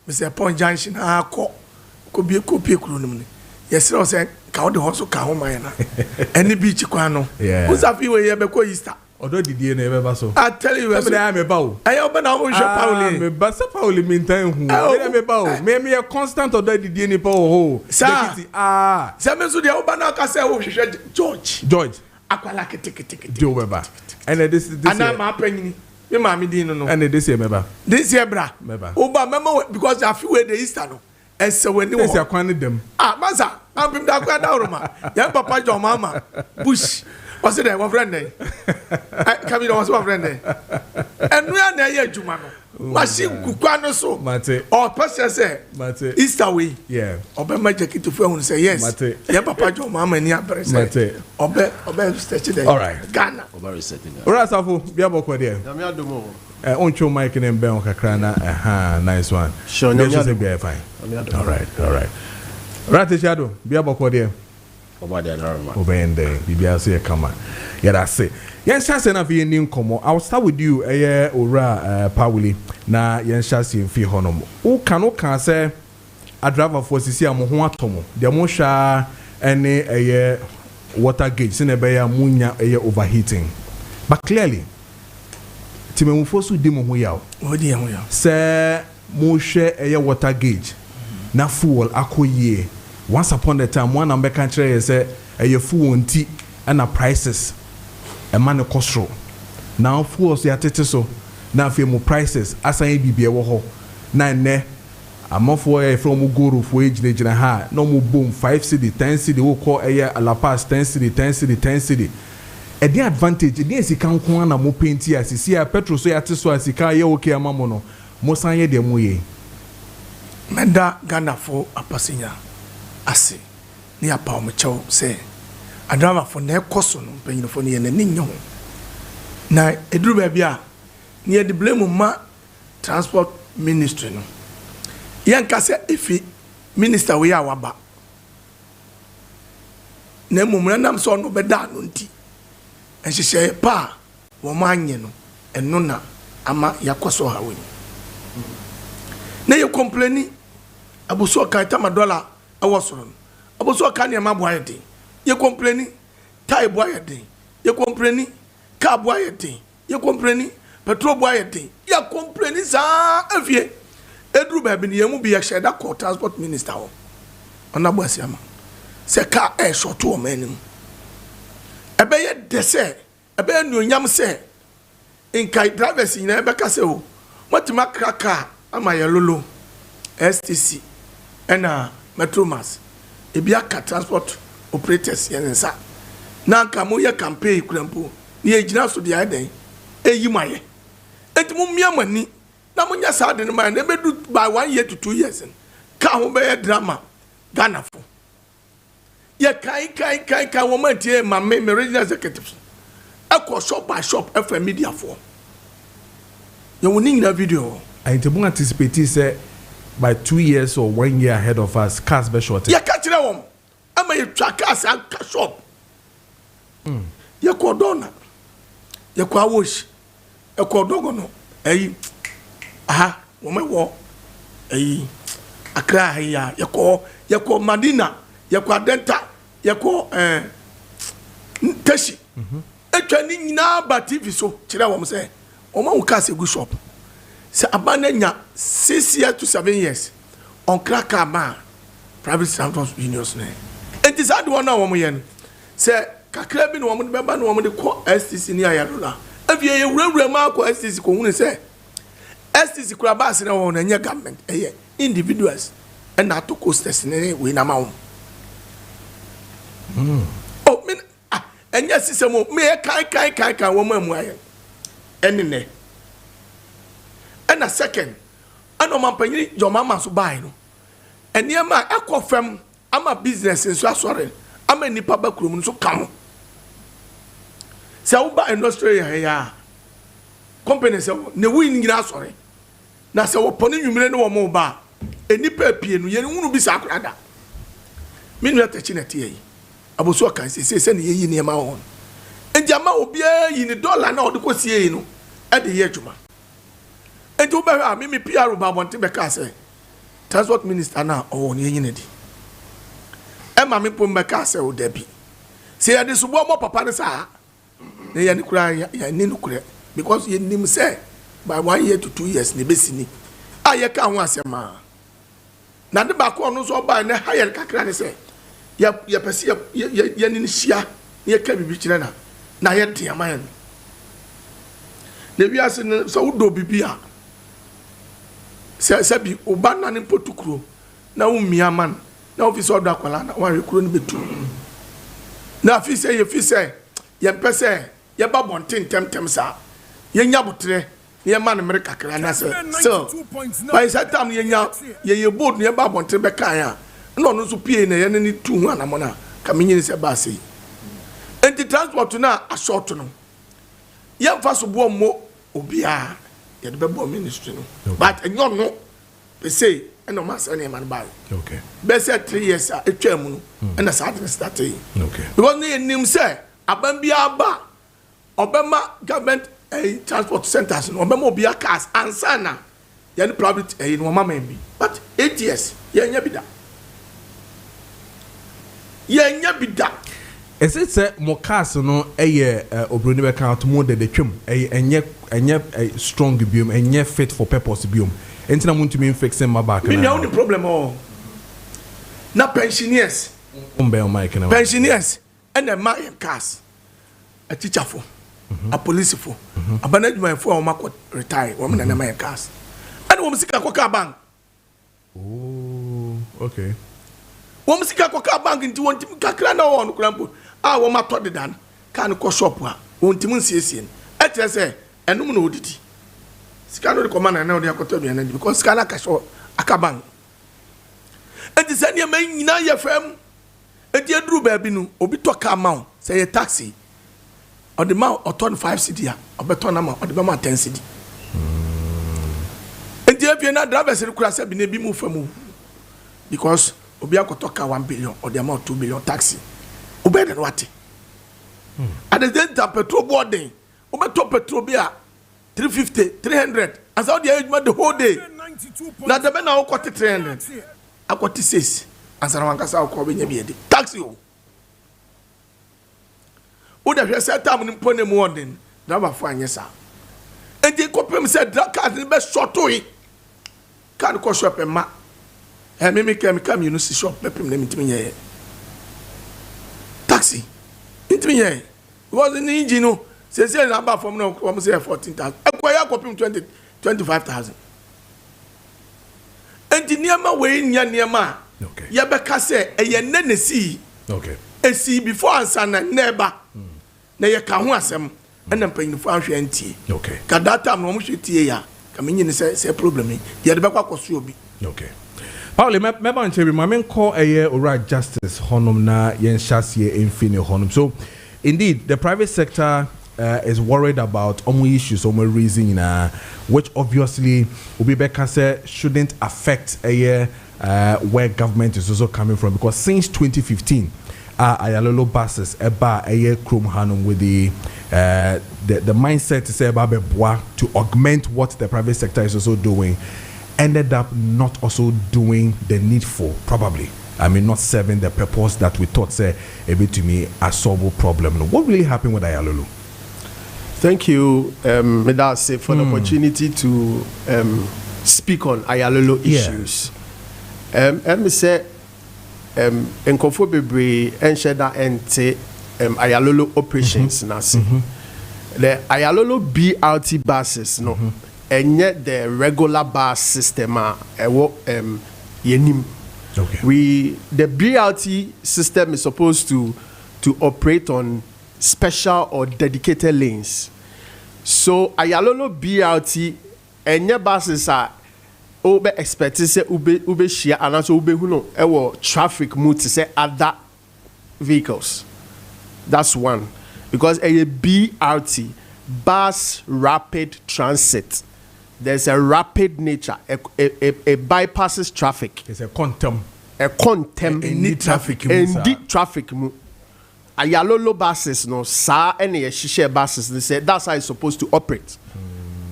Mr. Pond Junction akọ ko bi ko pie kuro no mu. Yes rew se ka wo de ho so ka ho man na. Eni beach kwan no. Usafi we ye be ko Easter. Odo didie na ebe ba so. I tell you, I me ba o. Ayo be na wo hwe Pauli. Me ba se Pauli mintan hu. Me ba o. Me a constant odo didie ni pa o. Jakiti se me so de wo ba na ka se wo hwe George. Akwala kete. Do we ba. And this ana ma panyini. Me ma me din no. And this year me ba. This year bra. Wo ba memo because I feel we the Easter no. Ese we ni wo. Ese akwan dem. Maza. Am da kwa da oroma. Ya papa jo mama. Bush. What's it? One friend there. Come in, what's one friend there? And we are there, Jumano. Machine Kukwano so. Mate. Or person say, Mate. Easter way. Yeah. Obe my jacket to phone say yes. Mate. Yeah, Papa John, Mama, and Yapper. Mate. Obe stretch there. All right. Ghana. Obe setting. All right, Safu, Biabo, dear. On your mic and Ben Kakrana. Aha, nice one. Sure, no, be fine. All right. Right, Shadow, Biabo, dear. Obende bibia so kama ya da se yen chance na fi ni nkomo I will start with you ora Pauli na yen chance fi honom wo kan say a driver for sisi am ho atomo de mo hwa ene water gauge se na be ya munya overheating but clearly timemu fosu di mo ho ya o di ho ya se mo hwe water gauge na fuel akoyie. Once upon a time, one number country say a full tea and a prices a man cost. Now fools ya so now few more prices as I be a woho. Nine I'm off for from guru for age na ha no more boom 5 cedi 10 cedi will call a year a la pass 10 cedi 10 cedi 10 cedi. A the advantage against the can one more paint here see a petrol so at so as okay amamono mosanye de moye. Menda Ghana for a passenger. Ase ni apa o mecho say adrama for na ekoso no panyino for ne ne nyo na eduru ba bia ne de blame ma transport ministry no yanka se efi minister we awaba na mumra nam so no beda no nti enhyehyɛ pa wo manye no eno na ama yakoso ha we na ye complaini abuso kan $10 awosoro aboso ka ne ma boa yedin ye complaini tai boa yedin ye complaini ka boa yedin ye complaini petrol boa yedin ye complaini za afie edru ba bi ne yemu bi ye sheda ko transport minister ho ona boa siama se ka e shoto o manim ebe ye dese ebe nuonyam se inkai drivers nyina ebe ka se o motima kraka ama ye lolo STC ena Metromas ebiaka transport operators yensa na nka mo ye campaign kurampo ni ejina so de aden eyi maye etimu miamani na munya sa de ma na bedu by 1 year to 2 years ka ho be drama Ghana fo ye kai wo mantie ma me regional executives akọ shop by shop FM media fo ye woni na video I anticipate say by 2 years or 1 year ahead of us, cars be short. Ya catch them. Am I track cars and shop? Ya cordona. Ya kwa wash. Ya cordogono. Hey, aha. wo Accra ya yako Madina yako Adenta yako Teshi etwa ni nyina ba TV so kire wo say o ma wo ka se good shop se abananya 6 years to 7 years on crack ma private transport unions ne enti sa de wona wo mo ye no se kakra bi no wo mo be ba no wo mo de ko STC ni ayadola afie ye wurawura ma ko STC ko hunu se STC kura ba se na wo na nya government individuals and not to cost us we na ma wo oh me and yes system me kai wo ma mu aye enene and a second ano man panyi jo mama so buy no eniema ekofem ama business nso asore ama nipa ba kurom nso kam se wo ba industry ya company se ne wi nyina asore na se wo poni nwumire ne wo mo ba enipa pie no ye hunu bi sa akrada minu atachi na tie yi aboso kan se ne yi ne ma won enjama obi yi ni dollar na odiko sie yi no e de ye adwuma enti wo ba me PR ba bonte be ka se transport minister na o ne yi ne di e ma me pom be ka se o da bi se ya de subo mo papa ne sa ne ya ni kura ya ni no kura because ye nim say by 1 year to 2 years ne besini aye ka ho asema na de ba ko no so ba ne higher kakra ne say ya pese ya ni hia ye ka bibi kire na ye de amayan ne wiase ne so do bibi a se bi oba na ne potukuro na umia man na office order akwala na wa rekuro ne betu na fi se ye pese ye ba bonten temtem sa ye nya botre ye man mere kakra na se so by that time ye nya ye board ne ba bonten be kan a no no so pie na ye ne tu hu anamona kamenyi se ba sei enti transport na a short no ye mfa so bo mo obia ye de be bo ministry no but enyo no be say eno ma se ne man ba okay be say 3 years a etwa mu no na sa de start yi okay because ne nim say aban bia ba obema government transport centers no obema obia cars ansana ye private no mama bi but 8 years ye nya bida is it say mo cars no obroni be kan to mo de twem enye strong biom enye fit for purpose biom entina mo ntumi fixing my back na me no problem na pensioners pensioners and a my cars a teacher for a police for a management for a retire woman and my cars and woman sika kwa car bank oh okay woman sika kwa car bank nti won tim kakra na won krampo a wo ma to de dan kan ko shop a won tim nsiesie e tere se enum na odidi sika no de komana na odi akoto bi na because sika na ka so aka bank enti se ne ma nyina ye fam enti eduru ba bi no obi to car ma say a taxi or the man or turn 5 cedi or beton na ma or the man 10 cedi enti e na drivers kura se bi na bi mu famu because obi akoto car 1 billion or the amount 2 billion taxi obi de what at the same time petrol boarding obi to petrol bi a 350 300 as how the whole day na the na okoti 300 akoti 6 answer wan kasa akọ be nya bi ede taxi o da hwe se time ni pone mu ordin driver fo anye sa enti kopem se car ni be shorto yi car ko shop ma me kam you know si shop pepem na mitimi nya taxi mitimi nya was in engine no say na ba from no come say 14,000 akwaya kopem 25,000 enti niema we nya niema okay ya be ka se eye nenesi okay esi before answer na neighbor na ye ka ho asem ena mpanyinfo ahwe antie okay ka data no mo hwetie ya ka menyi ne se problem ye de be kwa koso obi okay Pauli me ban chebi ma men call ora justice honum na yen shasie infini honum so indeed the private sector is worried about issues reason which obviously Obibeka said shouldn't affect where government is also coming from because since 2015 ayalolo buses eba chrome hanum with the the mindset to say about Beboa to augment what the private sector is also doing ended up not also doing the needful, probably. I mean, not serving the purpose that we thought, say, a bit to me, a solvable problem. What really happened with Ayalolo? Thank you, Medase, for the opportunity to speak on Ayalolo issues. Let me say, Nkofo Bebre Ensheda Ente Ayalolo operations nasi. The Ayalolo BRT buses, no, and yet the regular bus system yenim. Okay. The BRT system is supposed to operate on special or dedicated lanes. So Ayalolo BRT and buses are ube expect to say ube share and also ube huno ewo traffic mood to say other vehicles. That's one. Because a BRT, bus rapid transit, there's a rapid nature. It bypasses traffic. It's a quantum. Any traffic. Deep traffic. Ayalolo buses, no, sa any shisha buses. They say that's how it's supposed to operate.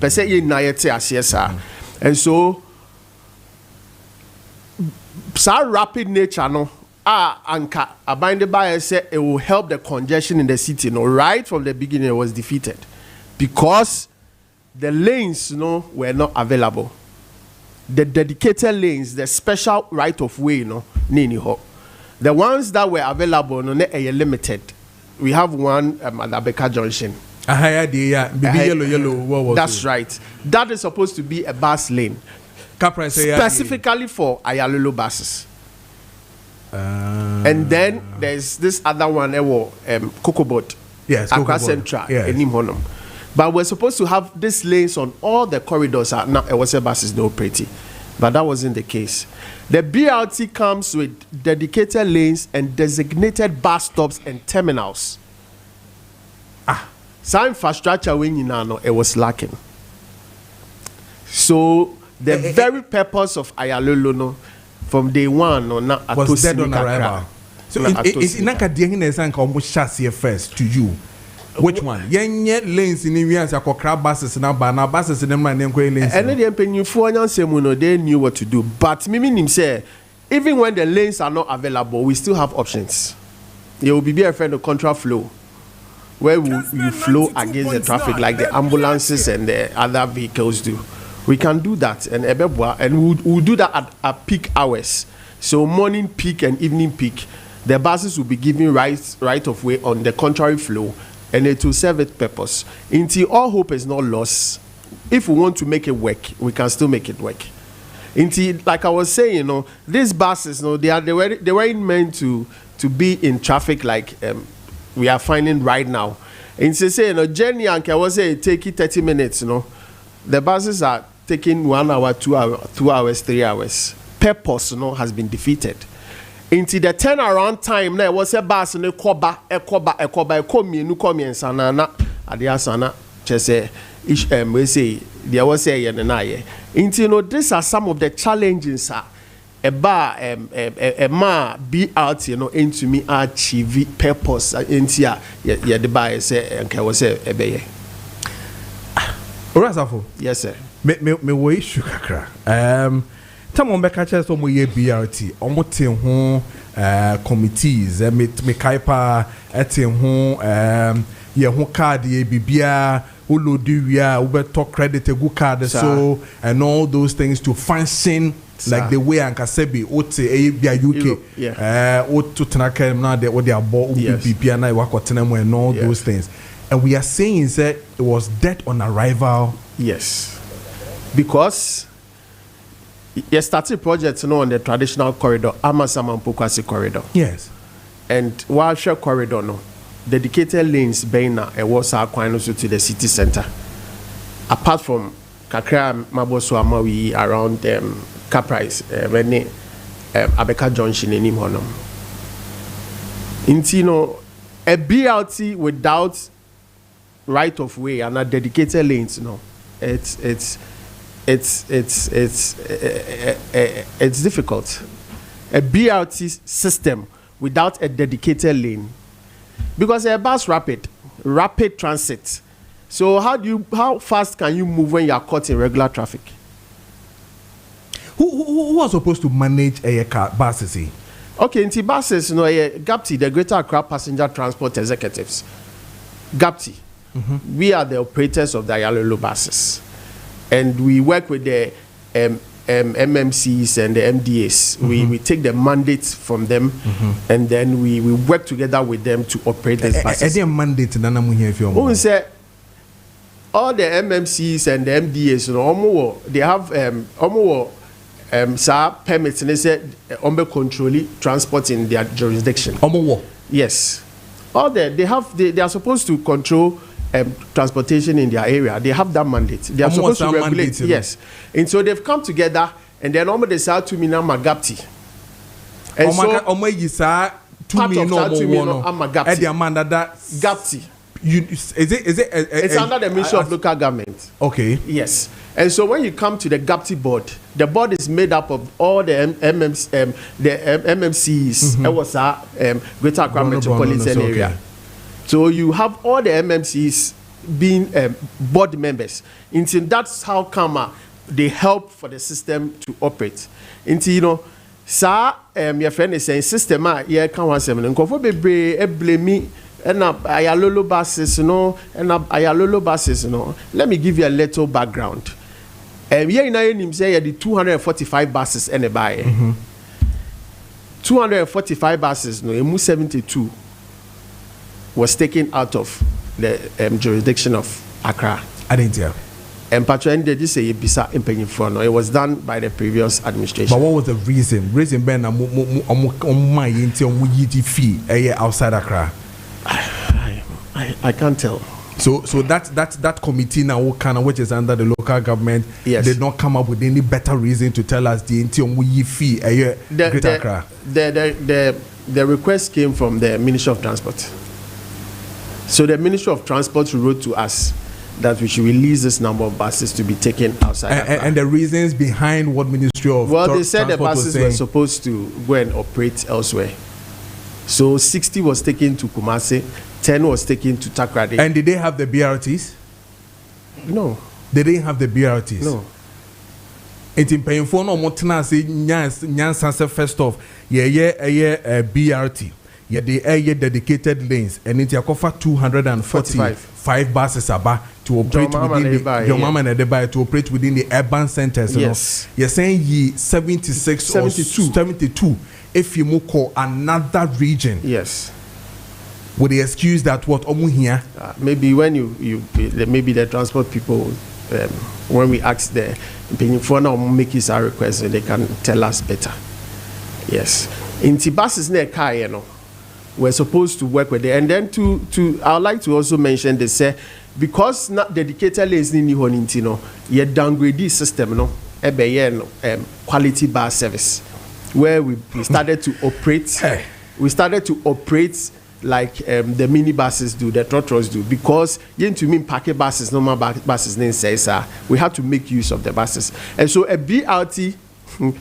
Per se ye nayete asiyesa. And so, sa rapid nature, no. Anka abinded by say it will help the congestion in the city. No, right from the beginning it was defeated because the lanes, were not available. The dedicated lanes, the special right of way, nini ho. The ones that were available, are limited. We have one at Abeka Junction. Yellow. That's right. That is supposed to be a bus lane, specifically for Ayalolo buses. And then there's this other one, Kokobot. Yes, Accra Central, yes. But we're supposed to have these lanes on all the corridors. Now, Ewose buses no pretty, but that wasn't the case. The BRT comes with dedicated lanes and designated bus stops and terminals. Some infrastructure when you know it was lacking. So the very purpose of Ayalolo from day one was dead on arrival. So it's Naka first to you. Which one? Yenye lanes in the crab buses and buses in the man lanes. And then they knew what to do. But Mimi say, even when the lanes are not available, we still have options. There will be a friend of contra flow, where you flow against the traffic like the ambulances and the other vehicles do. We can do that, and we'll do that at peak hours. So morning peak and evening peak, the buses will be given right of way on the contrary flow, and it will serve its purpose. Until all hope is not lost, if we want to make it work, we can still make it work. Until, like I was saying, these buses, they weren't meant to be in traffic like we are finding right now. And say, journey and I was say take it 30 minutes, the buses are taking 1 hour, 2 hours, 2 hours, 3 hours. Purpose, has been defeated. Into the turnaround time, there was a bus and a koba, sanana, adiasana, chese, we say, there was a yenaye. Into these are some of the challenges, a bar, a ma be out, into me achieve purpose, into ya the buyer say, and I was a beye. Yes, sir. Me way shukakra. Tam on beka chest omo ye BRT. Omo te ho committees. Me kaipa ete ho ye ho card ye bibia ulodu wia ubeto credit a good card so and all those things to function like the way ankasebi ote bia UK to tenaka na de what they are bought bibia na wakotena mo and all those things. And we are saying that it was dead on arrival. Yes. Because you started projects on the traditional corridor, Amasama Mpokwasi corridor. Yes. And Walshire corridor, dedicated lanes, Baina, and Wasa Quinoso to the city center. Apart from Kakra Maboso Amawi around Caprice, Abeka Junction in Imhonum. Intino, a BRT without right of way and a dedicated lanes, it's difficult. A BRT system without a dedicated lane, because a bus rapid transit, So how fast can you move when you are caught in regular traffic? Who are supposed to manage a car buses? Okay, in buses, GAPTI, the Greater Accra Passenger Transport Executives. GAPTI, we are the operators of the Ayalolo buses, and we work with the MMCs and the MDAs. We take the mandates from them, and then we work together with them to operate these buses. Mandate Who say all the MMCs and the MDAs, they have permits and they say control transport in their jurisdiction. Yes, all they are supposed to control transportation in their area. They have that mandate. They are supposed to regulate. Yes, and so they've come together, and then they say to me now Magapti. And so part of that to me no Gapti. Is it it's under the Ministry of Local Government. Okay. Yes. And so when you come to the GAPTI board, the board is made up of all the MMCs. It was Greater Accra Metropolitan Area. Okay. So you have all the MMCs being board members. Until that's how come they help for the system to operate. Until your friend is saying system can one seven and go for blame me. And Ayalolo buses, Let me give you a little background. Here in him say the 245 buses and a buy. 245 buses, 72 was taken out of the jurisdiction of Accra. I didn't hear. And Patron did say it was done by the previous administration. But what was the reason? Reason Ben fee outside Accra. I can't tell. So that committee now, which is under the local government, yes, did not come up with any better reason to tell us the fee Greater Accra. The request came from the Ministry of Transport. So the Ministry of Transport wrote to us that we should release this number of buses to be taken outside. And the reasons behind what Ministry of they said the buses were supposed to go and operate elsewhere. So 60 was taken to Kumasi, 10 was taken to Takrady. And did they have the BRTs? No. They didn't have the BRTs? No. It's in painful no more say Nyansa first off, BRT. Yeah, they dedicated lanes, and it's a 245 buses to operate within to operate within the urban centers. Yes. You're saying 76 or 72 if you move to another region. Yes. With the excuse that what here? Maybe when maybe the transport people, when we ask the for now make his request, they can tell us better. Yes. In Tibasis near car, we're supposed to work with it. And then I would like to also mention they say because not dedicated lanes in Nihonintino, you downgrade this system, quality bus service, where we started to operate. We started to operate like the mini buses do, the trotters do, because to mean packet buses, normal buses, then says we have to make use of the buses, and so a BRT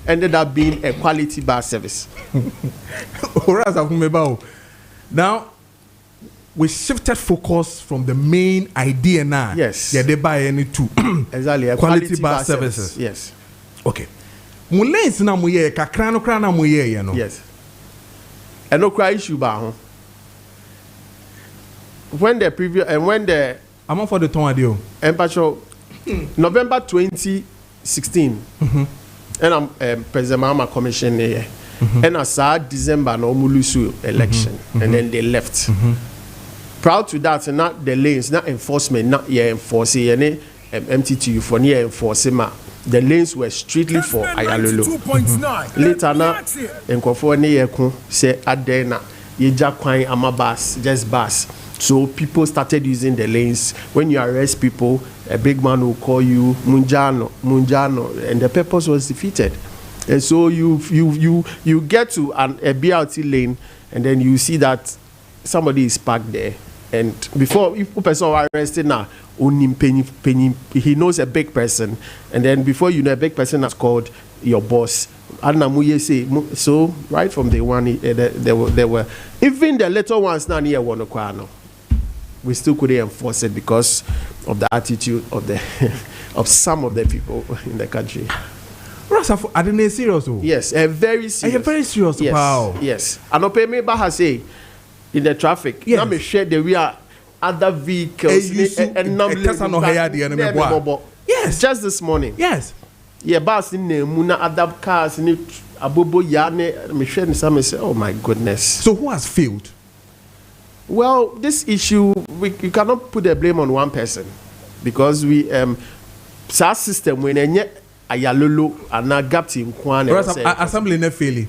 ended up being a quality bus service. Now, we shifted focus from the main idea now. Yes. Yeah, they buy any two. Exactly. Quality bus services. Yes. Okay. Mulens na muye kakrano krana muye no. Yes. And no cry issue ba. When the previous and when the I'm for the ton adio. Empatcho November 2016. And I'm President Mahama commission here. And I saw December no Mulusu election, and then they left. Proud to that, not the lanes, not enforcement, not enforcing any MTTU for near enforcing. The lanes were strictly for Ayalolo. Later na enkofo ne yekun say adena yeja kwan amabas just bus. So people started using the lanes. When you arrest people, a big man will call you Munjano, and the purpose was defeated. And so you get to a BRT lane, and then you see that somebody is parked there. And before if person are arrested now, penny, he knows a big person, and then before you know, a big person has called your boss. So right from day one, there were even the little ones now near Wonokwano. we still couldn't enforce it because of the attitude of the of some of the people in the country. Rasafo, are they serious? Yes, very serious. Very serious. Yes, Wow. yes. And open me has say in the traffic. Yes. Now me share the real other vehicles yes, just this morning. Yes. Yeah, bus in the muna other cars in abobo yane me share the same say, oh my goodness. So who has failed? Well, this issue we cannot put the blame on one person because we SARS system when enye ayalolo and gapti nkwan assembly ne failing.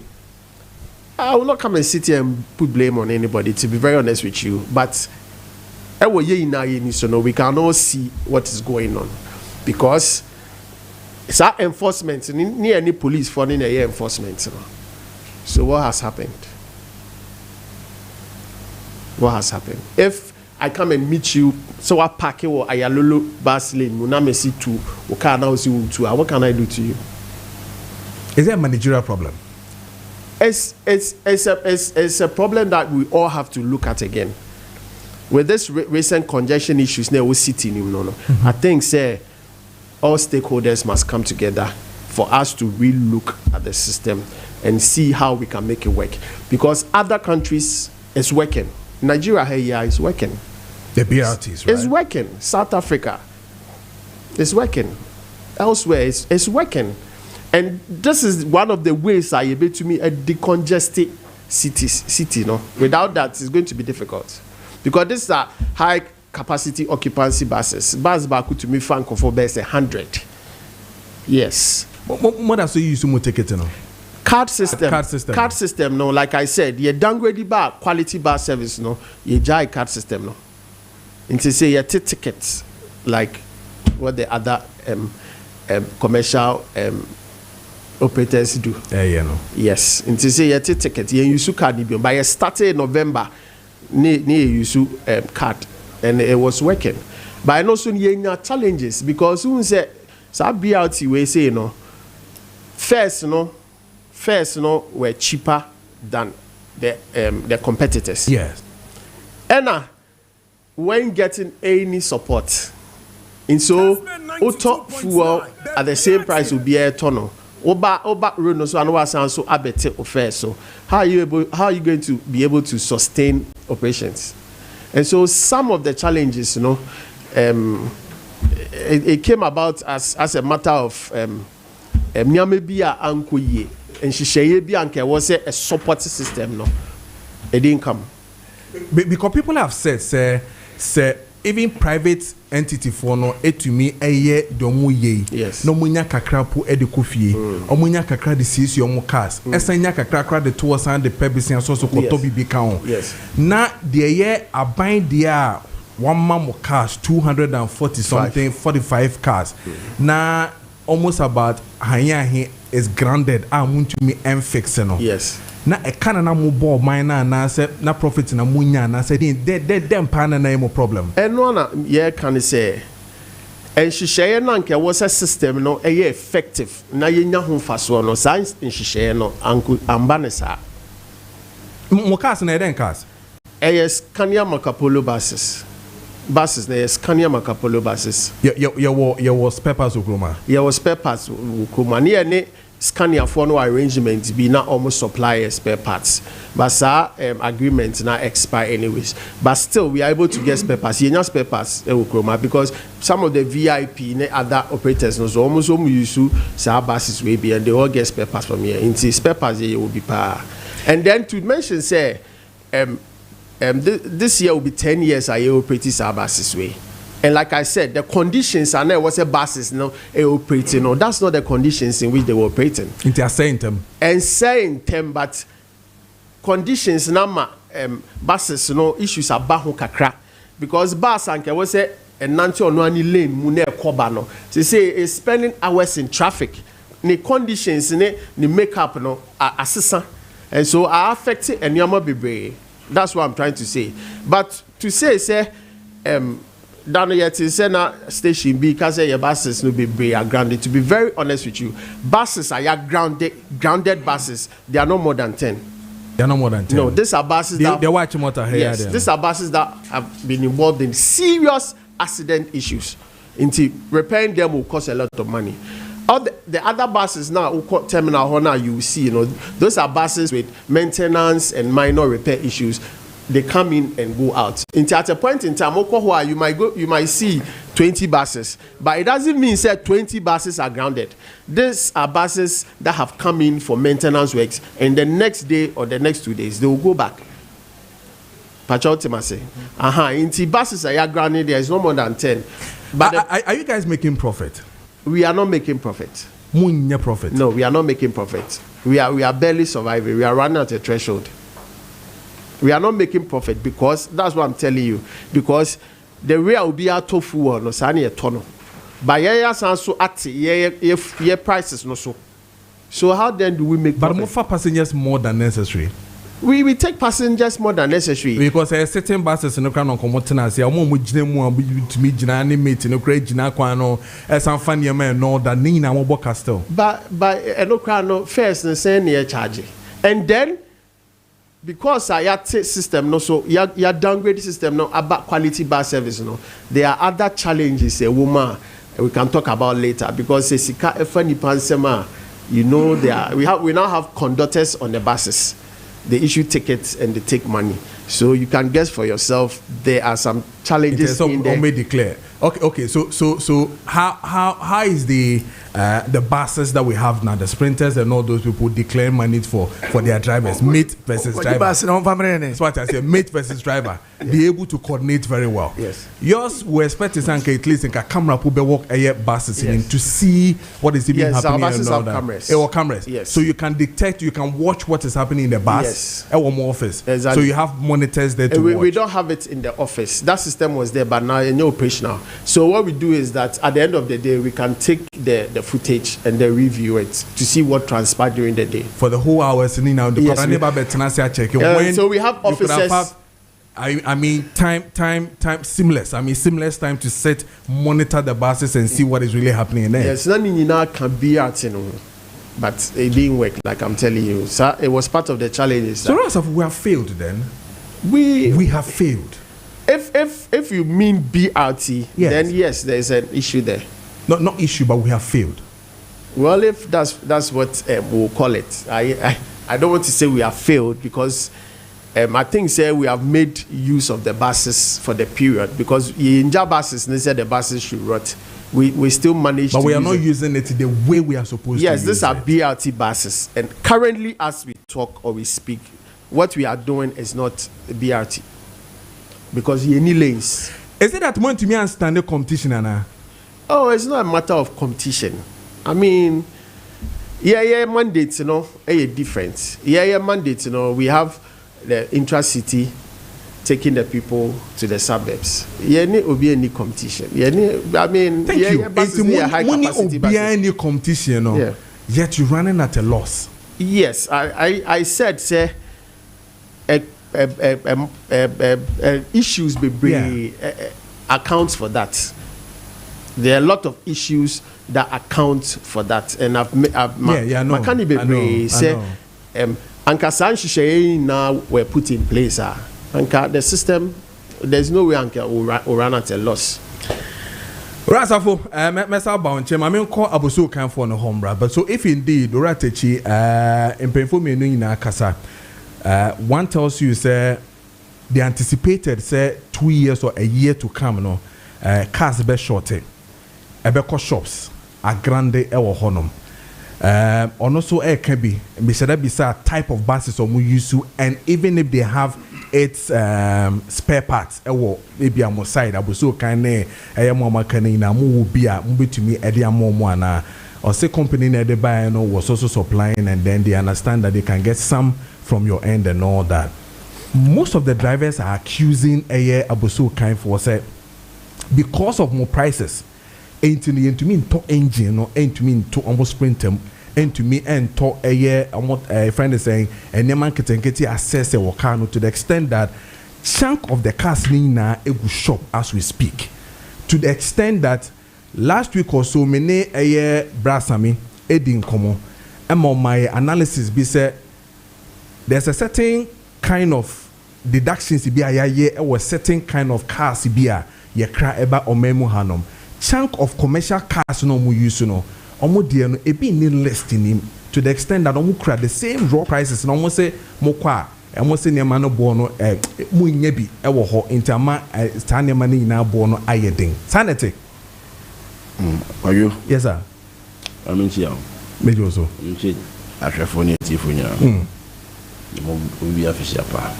I will not come and sit here and put blame on anybody, to be very honest with you. But we can all see what is going on. Because it's our enforcement, near any police for any enforcement. So what has happened? What has happened? If I come and meet you, so I pack you or ayalolo bus lane, munamesi to ukana usi, what can I do to you? Is there a managerial problem? It's a problem that we all have to look at again. With this recent congestion issues, now we're sitting, I think, say, all stakeholders must come together for us to really look at the system and see how we can make it work. Because other countries, it's working. Nigeria here is working. The BRTs, right? It's working. South Africa, it's working. Elsewhere, it's working. And this is one of the ways I able to me a decongested city. Without that, it's going to be difficult. Because these are high capacity occupancy buses. Bus back to me fan for best 100. Yes. What does you use to take it? Card system. Card system. No, like I said, you downgrade bar quality bar service. No, you jai card system. No, and to say you take tickets like what the other commercial operators do. Yes, and to say you take ticket, you use card. But you started in November, you use card, and it was working. But I know soon you have challenges because when say so BRT we say first were cheaper than the competitors. Yes. And when getting any support, and so auto fuel at the same price will be a tonne. Oba Reno so anwa sound so abete offer. So how are you going to be able to sustain operations? And so some of the challenges, it came about as a matter of Nyamebia Ankoye and Shisheye Bianca was a support system. No, it didn't come. Because people have said, say even private entity for no to me a year domu ye. Yes. No munya kakra pu edikofie. Omunya kakra de sisi omu cars. Esanya kakra de towards and the pebisi and so kotobi bika on. Yes. Na the year a bind dia one mamo cars 240 something 45 cars. Na almost about hanya is grounded. I want to me and fix no. Yes. Na e kana na mo ball mine na say na profit na munya na say dem pan na mo problem. And no na ye can say and shisheye na nke was a system no e effective na ye nya ho faso no science in shisheye no amba ne sa mo cars na den cars Scania Macapolo buses na Scania Macapolo buses you was peppers ukroma ne Scania for no arrangement be not almost supply spare parts, but agreement now expire anyways. But still, we are able to get spare parts. You know spare parts because some of the VIP and other operators know almost use to buses way be and they all get spare parts from here. Into spare parts here will be par. And then to mention say, this year will be 10 years I operate buses way. And like I said, the conditions are not what the buses operating. No, that's not the conditions in which they were operating. They are saying them. And saying them, but conditions nama buses issues are bahu kakra because bus anke was say and nanti on one lane mune koba no. They say is spending hours in traffic. The conditions the makeup no are assistant, and so are affecting and yama be. That's what I'm trying to say. But to say down yet in Sena station because your buses no be are grounded. To be very honest with you, buses are grounded buses. They are no more than 10. They're not more than 10. No, these are buses that They're watching motor here. yes, these are buses that have been involved in serious accident issues. Into repairing them will cost a lot of money. All the other buses now, terminal Honor, you see, those are buses with maintenance and minor repair issues. They come in and go out. At a point in time, you might see 20 buses, but it doesn't mean that 20 buses are grounded. These are buses that have come in for maintenance works, and the next day or the next 2 days they will go back. Into buses are grounded. There is no more than 10. But are you guys making profit? We are not making profit. Profit. No, we are not making profit. We are barely surviving. We are running at a threshold. We are not making profit because that's what I'm telling you. Because the real will be a tofu or no sani a tono. But yeah, so at yeah prices no so. So how then do we make but profit? more for passengers more than necessary. We take passengers more than necessary. Because certain buses no can come out na say omo mo gina mu to me gina animate no cra gina kwan no some fan man no that ni na mo castle. But no crown no first and say near charge. And then because our system no so your downgrade system no about quality bus service no, there are other challenges a woman we can talk about later because sika efani pansema we now have conductors on the buses. They issue tickets and they take money. So you can guess for yourself there are some challenges in there. Declare. Okay. So how is the buses that we have now, the sprinters and all those people declare money for their drivers, mate versus driver? That's what I say, mate versus driver. Be able to coordinate very well. Yes. Yours we expect to at least in a camera put work buses in to see what is even happening. Yes, our buses have cameras. Cameras. Yes. So you can detect, you can watch what is happening in the bus. Yes. More office. Exactly. So you have monitors there to watch. We don't have it in the office. That system was there, but now it's no operational. So what we do is that at the end of the day, we can take the footage and then review it to see what transpired during the day. For the whole hours, so we have officers. I mean, time seamless. I mean, seamless time to set, monitor the buses and see what is really happening in there. Yes, nothing can be at but it didn't work. Like I'm telling you, so it was part of the challenges. So, we have failed then. We have failed. If you mean BRT, yes. Then yes, there is an issue there. Not issue, but we have failed. Well, if that's what we'll call it. I don't want to say we have failed because I think we have made use of the buses for the period because in buses they said the buses should rot. We still manage. But we are not using it the way we are supposed to. Yes, these are BRT buses, and currently, as we talk or we speak, what we are doing is not BRT because you need lanes. Is it that moment to me understand the competition, Anna? Oh, it's not a matter of competition. I mean, mandates, different. Mandates, we have the intra-city taking the people to the suburbs. Will be any competition. I mean, thank you. High-capacity buses. Any competition, yet you're running at a loss. Yes, I said, say, issues be accounts for that. There are a lot of issues that account for that, and Anka now were put in place. Anka the system, there's no way Anka will run at a loss. Rasafo, mesa bound chem. I mean, call Abuso can for no home, but so if indeed Oratechi, in painful meaning in Akasa, one tells you say the anticipated say 2 years or a year to come, no, cars be shorted. Ebeko shops are grande ewo honum. Also can be bisa type of buses or use to, and even if they have its spare parts ewo maybe a more side abuso kane mama kane na mu be a betumi ede amomo na or say company na dey buy no was also supplying, and then they understand that they can get some from your end and all that. Most of the drivers are accusing abuso kind for say because of more prices. To me to engine no to me to almost sprint them to me and to a friend is saying and the market and get access a car to the extent that chunk of the cars na a good shop as we speak, to the extent that last week or so many brasami edin komo and my analysis be say there's a certain kind of deductions bi a yaye was certain kind of cars bi a ye kra eba omemu hanom chunk of commercial cars no mu use no omo de no ebi ni list ni to the extent that omo kra the same raw prices no omo say mo kwa emo say nema no bo no mu nya bi ewo ho intama sta nema ni na bo no ayedin sanity are you yes sir aminchi mejo so aminchi ahwefo ni tifo nya mo bi afisha pa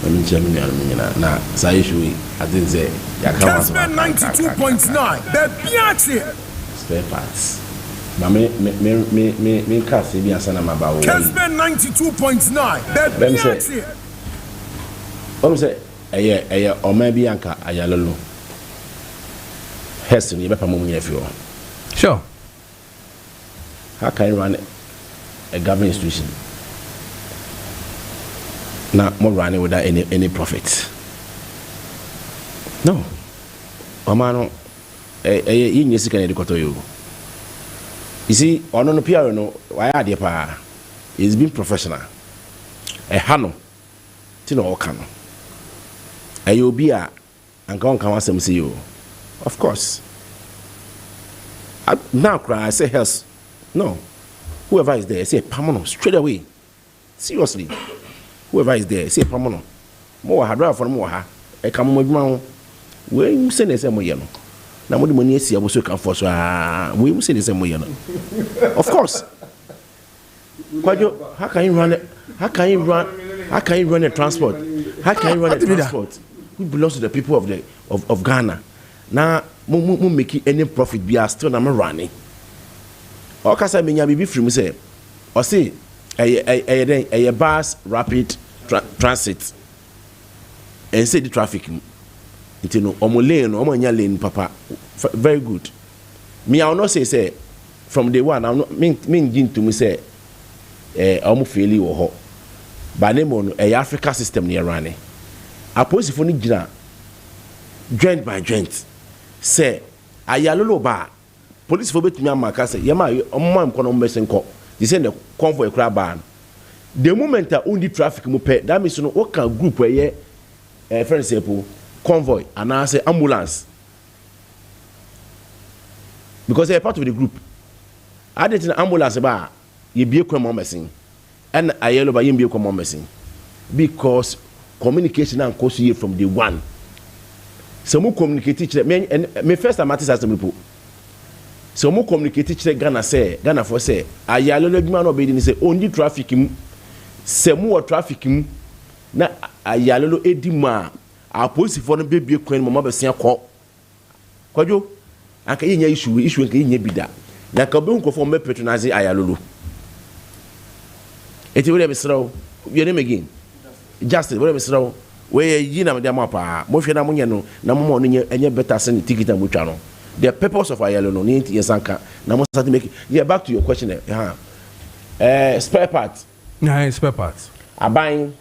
aminchi amini na say issue I think say ya come Kessben 92.9 the Maakye spare parts na me cars bi asana mabawo Kessben 92.9 the Maakye say eye o ma bi anka ayalolo Hess ni be pa mo nyefio sure how can you run a government institution now more running without any profit? No. Omano you see, on no PR no why are pa is being professional. A hano tino okano. A you be a and come some see you. Of course. Now cry I say Hess. No. Whoever is there, say permanent straight away. Seriously. Whoever is there, say permanent. More hard for more. I come with my when you send the same way. Now, what the money is, I was so comfortable. So, we will say the same way. Of course. How can you run it? How can you run a transport? How can you run a transport? Who belongs to the people of Ghana? Now, we make any profit be still not running. Or can I mean, be free? Say, or say, a bus rapid transit and say the traffic. It no lane, papa. Very good. Me, I will not say from day one. I'm not mean to me say I'm fairly or hot. But name on a Africa system near running. A police for Nigina joint by joint. Say ayalolo ba police for bet me amaka say yama omam kono messing call. They send the convoy crab ban. The moment that only traffic mu pay, that means no what can group where for example convoy and I say ambulance because they are part of the group. I did an ambulance ba you be a crime messing and I yellow by you be a crime messing because communication and course you from the one. So more communicate teacher me and me first time at system people. So more communicate teacher Ghana for say I yellow man obey say only traffic him say more traffic him na I yellow edima our police for no baby kwan mama be sia ko Kojo anka yenya issue nke yenya bida na ka be nko for me patronize ayalolo eti we be sraw your name again justice we be sraw we yi na me dem apa mo hwe na mo nye no na mo no enye better sen ticket am twa no the purpose of ayalolo ni enti yesanka na mo start make yeah back to your question spare parts spare parts aban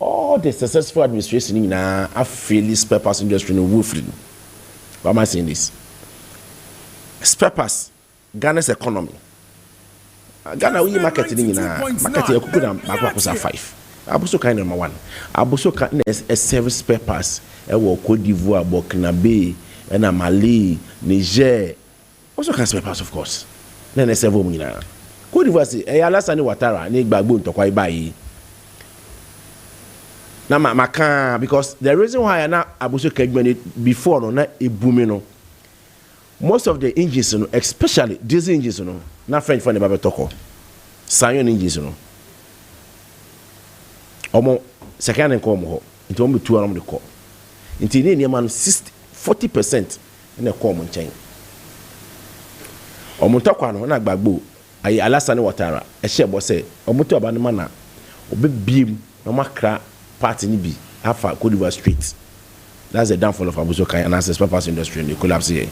all the successful administration in a fairly spare parts industry in Wolflin. Why am I saying this? Spare parts, Ghana's economy. Ghana we marketing in a market you could have 5. Abuso kind number 1. Abuso kind a service spare parts. Cote d'Ivoire, Burkina Faso, and Mali, Niger. Also can spare parts of course. Then there's several million. Cote d'Ivoire say, Alasani Ouattara, ni gbagbo to kwai bayi. Na maka because the reason why I na abuso Kessben before no na ebumi no most of the engines no especially diesel engines no na French for the babe toko Scion engines no omo second en come ho nti omo tu anom de ko nti ne niam no 40% na come nchen omo tokwa no na gbagbo ayi Alasani Ouattara e shebo say omo tu aba no ma na obebiem no makra party ni bi afa Cote d'Ivoire street. That's the downfall of Abuso Kai and as spare parts industry and the collapse here.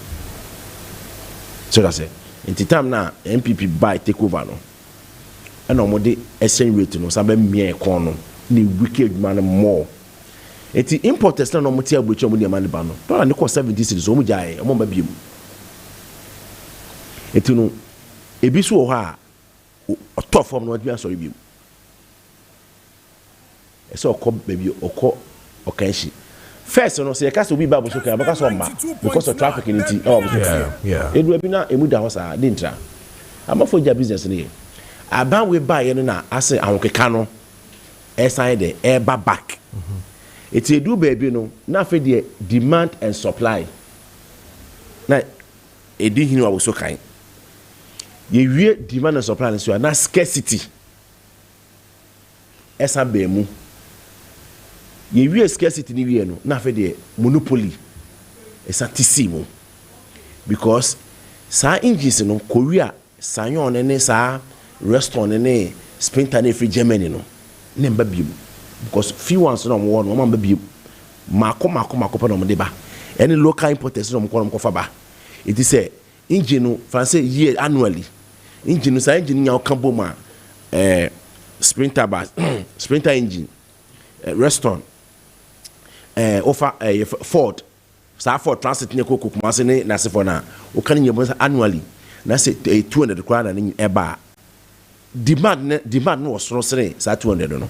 So that's it. In the time now, MPP buy take over no. And no more the exchange rate no sabe me corner the wicked man more. It the importers no more tia butcher mo the man ba no. Dollar no cost 70 cedis o mo jai o mo ba biem. It no ebi so ha o top form no be sorry biem. so oko baby oko okanshi first no say case obi ba bo so kan because of ma because of traffic in it yeah edu bi na emu da ho sa dintra amafo ja business ne aban we buy no na ase ahokeka no eside the air back it edu baby no na fe the demand and supply na edi hinu wa so kan ye wie demand and supply so na scarcity esa be mu ye wie scarcity ni wie no na fe de monopoly esa tisi mu because sa engines no Korea sanyon ne sa restaurant ne sprinter ne free Germany no ne mba biem because few ones no mo no mba biem mako pa no mo de ba any local importers no mo ko fa ba it is say engine no France year annually engine no sa engine nya ka boma sprinter bus sprinter engine restaurant offer Ford Ford transit ne ko kumase ne na se for na o kan nye bonsa annually na se 200 kwa na ne eba demand no was sere sa 200 no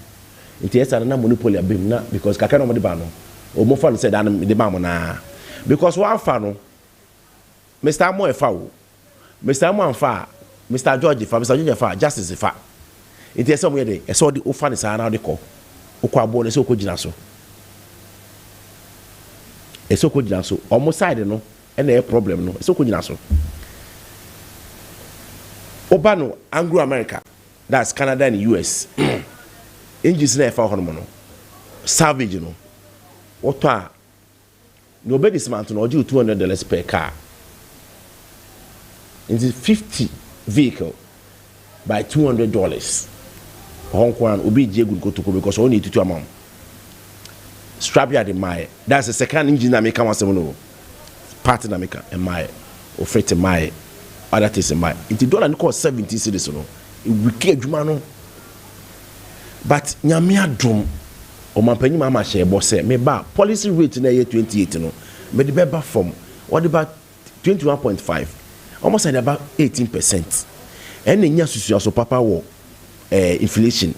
nti esa na monopoly abem na because kaka no mo de ba no o mo fa no se da na de ba mo na because wa fa no Mr. Mo fa o Mr. Mo fa Mr. George fa Mr. George fa justice fa nti esa mo ye de esa o de o fa ne sa na o de ko o kwa bo ne se o ko gina so eso ko gina so omo side no na e problem no eso ko gina so obano Anglo America that's Canada and US engines na e fa hono no salvage no oto a no be dismount no oji $200 per car in the 50 vehicle by $200 Hong Kong obi je good go to because only to amount strap ya the my that's the second engine that make one no part na make and my or freight my other things in my it dollar cost 70 cedis no we ke adwuma no but nyame adom o mampanyi mama share boss me ba policy rate na ye 28 no me the be from what about 21.5 almost at about 18% and nya susu so papa wo inflation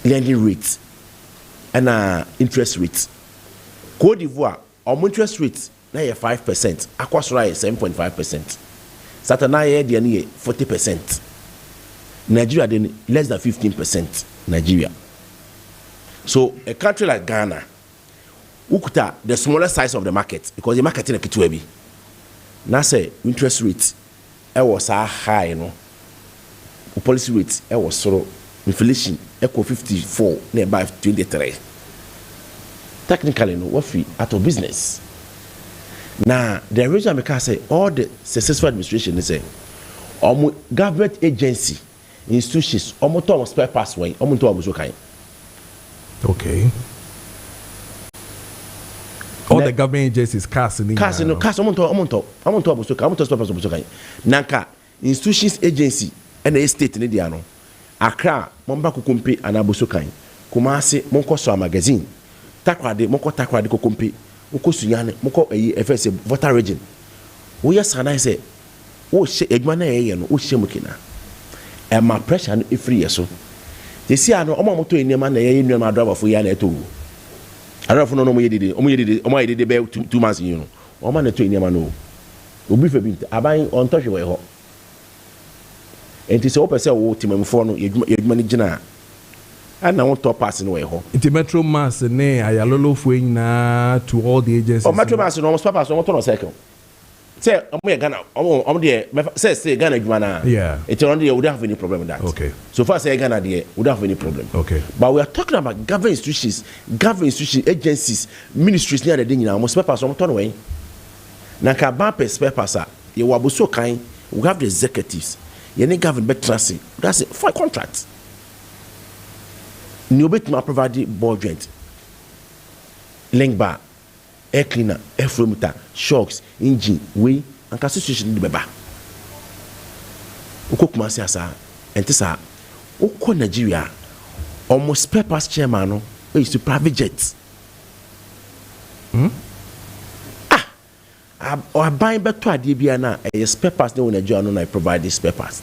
lending rate and interest rate. Cote d'Ivoire, our interest rate now 5%, Aquasura 7.5%. Satana here 40%. Nigeria then less than 15%. Nigeria. So a country like Ghana, ukuta the smaller size of the market because the market in a kitwebi. Now say interest rate, it was high, you know. The policy rate, it was sort inflation equal 54 nearby 23 technically no what free out of business now the reason because say all the successful administration is say government agency institutions to spare parts way to abuso kan okay all the government agencies cars to abuso kan to spare parts abuso kan nanka institutions agency and the state ne dia no Accra, Momba Kukumpi and Abusukai, Kumasi, Monkoso magazine, Takrade, Moko Takrade Kukumpi, Ukosuyane, Moko FS voter region. We are sana say, oh, she Egmana, and oh, Shemukina. And my pressure if free so. They see I know Omoto in Yaman, and my driver for Yana too. I don't know what you did, Omo did about 2 months, you know. Oman to Yamano. Ubi for bint, I buy on touch away home. And it is open say o timam for no yedmani gina and I want to pass in way ho into metro mass ne ayalolo fu na to all the agencies metro mass no almost pass on cycle say omo Ghana omo there say Ghana adwuma na yeah it on there we don't have any problem with that okay so far say Ghana there we don't have any problem okay but we are talking about government institutions agencies ministries near the thing now almost pass on turn away na ka ban spare pass you wabuso kan we have the executives any government better say that's it for contract new bit ma provide board rent link bar air cleaner air flow meter shocks engine way and can situation the beba uko kuma say asa enti sa uko Nigeria almost spare parts chairman no is to private jet or buying back to Adibia na a spare parts no Nigeria no I provide this spare parts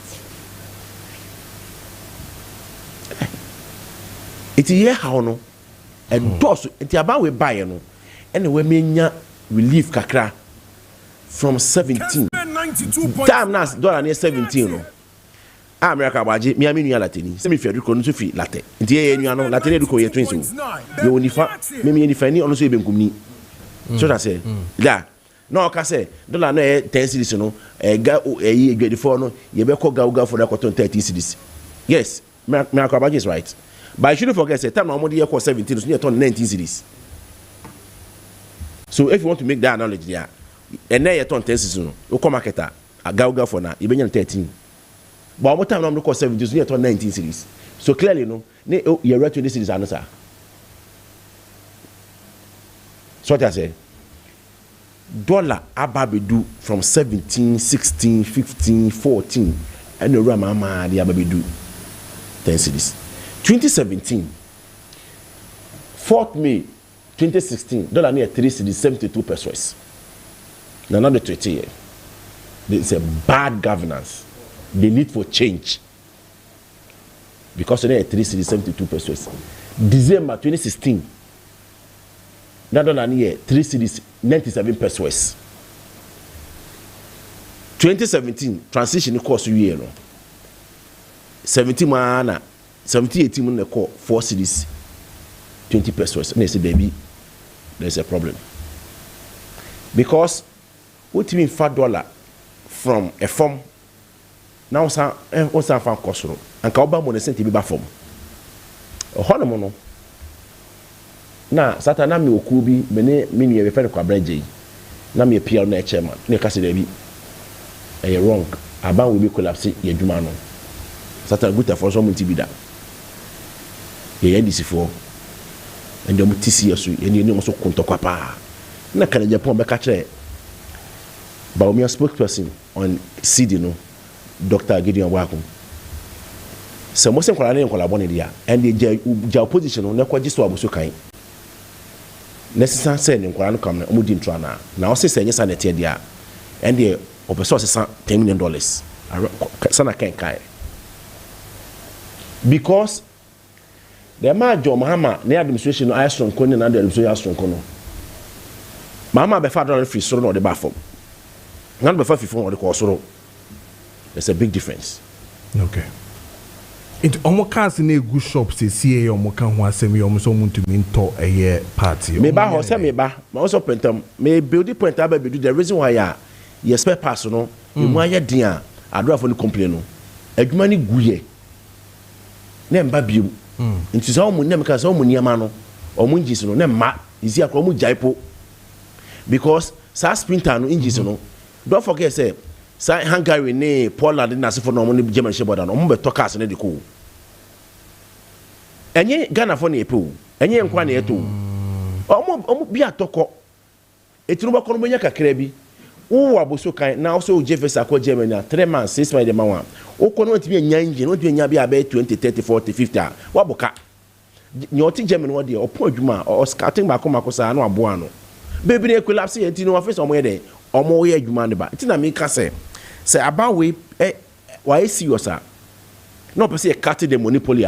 It's here how no and doors it's about we buy no anyway me relief kakra from 17 time now dollar near 17 no America baje me aminu latini se me fi aduko no so fi latte nti ye enu ano latte aduko ye twins o ye onifa me enifa ni ono so ye benkumni so that say yeah no ka say dollar no 10 cedis no ga ye edwedifo no ye be ko ga for that 13 cedis yes America baje is right. But I shouldn't forget, say, time I'm only 17, so you turn 19 cities. So if you want to make that knowledge there, and then you turn 10 cities, you come market a go for now, you bring 13. But one time I'm not 17, so you turn 19 cities. So clearly, you're right to this cities answer. So what I say, dollar ababe do from 17, 16, 15, 14, and the Ramama the ababe do 10 cities. 2017, 4th May 2016, dollar near 3 cedis 72 pesos. Now not the 20 year. It's a bad governance. The need for change. Because near 3 cedis 72 pesos. December 2016, now dollar near 3 cedis 97 pesos. 2017 transition course year no. 17 mana. 70-80 mun call 4 cedis 20 pesos and they say baby there's a problem because what mean $5 from a form now some fan cost and ka oba mo na senti be ba form ohono mo no na satana me oku bi me ne me ye fe kwa braje na me pia na chairman na ka se baby e wrong aban we be collapse ye dwuma no satana guta for so munti bi da ye this for and the mutisi asu eni eni so kontokwa pa na kana Japan be ka kire ba omi spokesperson on CD no Dr. Gideon Wako so mo se nkola na nkola bone dia and the opposition no kwa giso abuso kan necessary say nkola no kam na omudi ntro na o se se nyesa na tie dia and the opeso se $10 million sana kan because the major Mahama the administration no strong kono na the administration strong kono Mahama be fa dollar free soro no the bafom na be fa fifon o the ko soro. There's a big difference. Okay. It omo cars in a good shop say see omo kan ho asem yo omo so muntu mi nto eye party. Me ba ho say me ba ma also pentam me build the point about be do the reason why you expect pass no e mu aye din a adora for no complain no adwuma ni guye na mba biom nti so omo nem ka so omo niama no omo engines no na ma isi akro omo jaipo because sa sprinter no engines no don't forget say sa Hungary ne Poland na se for no mo German sheboda no mo be to cars ne de ko enye Ghana for na epo enye nkwa na eto omo bi atoko etinu ba kono benya kakra bi wo aboso kan na also Jeffers akọ Germany 3 months 6 months de mawa o kono ntimi enya engine no ntimi enya bi abe 20 30 40 50 wa boka nyoti Germany wo de opo adwuma o starting ba ko sa na abo ano baby ne collapse yenti no office omo ye de omo ye adwuma ne ba ntina me ka say about we why serious no per se cut the monopoly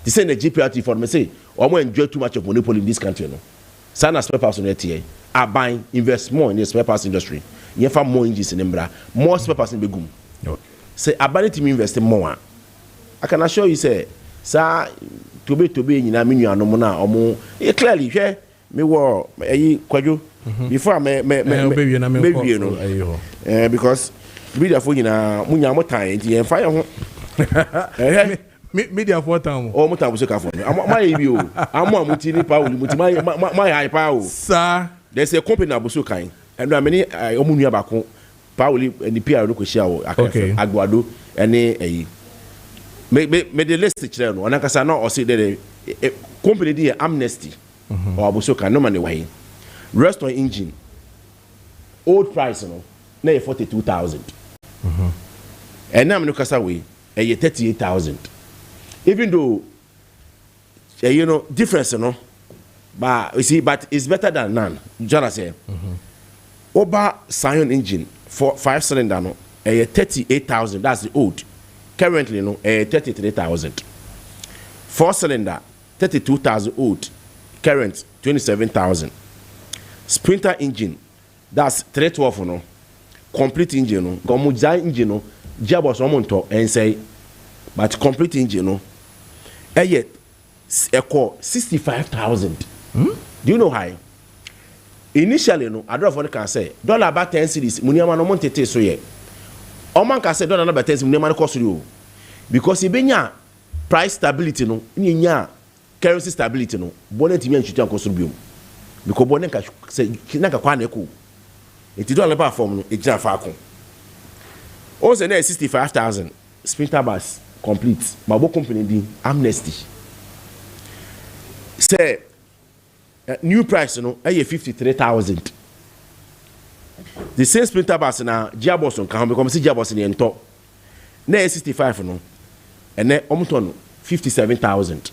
they say the GPRT for me say omo enjoy too much of monopoly in this country no sana spare parts on here are buying invest more in the spare parts industry you have more engines in Embra more spare parts in begum say ability to invest more I can assure you say sa to be nyina menu anom na omo clearly hwe me wo Kojo before me because media for nyina munya motan enti en fa ye ho media for time o motan bu so ka for ma ye bi o amuti ni pa oli muti ma ya pa o sir there's a company abuso kan and I mean omunua bako pa oli ni PR no ko share o agwado ene me the list kire no ona kasa no o say the company dey amnesty o abuso kan no man wey restaurant engine old price no na 42,000 and now I'm not away 38,000 even though you know difference you know but you see but it's better than none Jana say Oba Scion engine for 5-cylinder no 38,000 that's the old currently no 33,000 4-cylinder 32,000 old. Current 27,000. Sprinter engine, that's 312 no. Complete engine no. Gomuja engine no. Jabos omonto and say, but complete engine no. Yet, echo 65,000. Do you know how? Initially no, I don't know what can say. Dollar about 10 cities. Muniama no monte so ye. Oman can say dollar about 10 cities. Muniama no cost you because ibenya price stability no. Inya currency stability no. Bonnet imi anchuti ankoso biom. Because bonnet ka say kinaka kwa na ko. Enti dollar ba form no ejina fa akon. O say na 65,000 sprinter bus complete. Mabo company din amnesty. Say new price no 53,000. The same sprinter bus na Jabos on can become see Jabos in ento. Na 65 no. And then omton 57,000.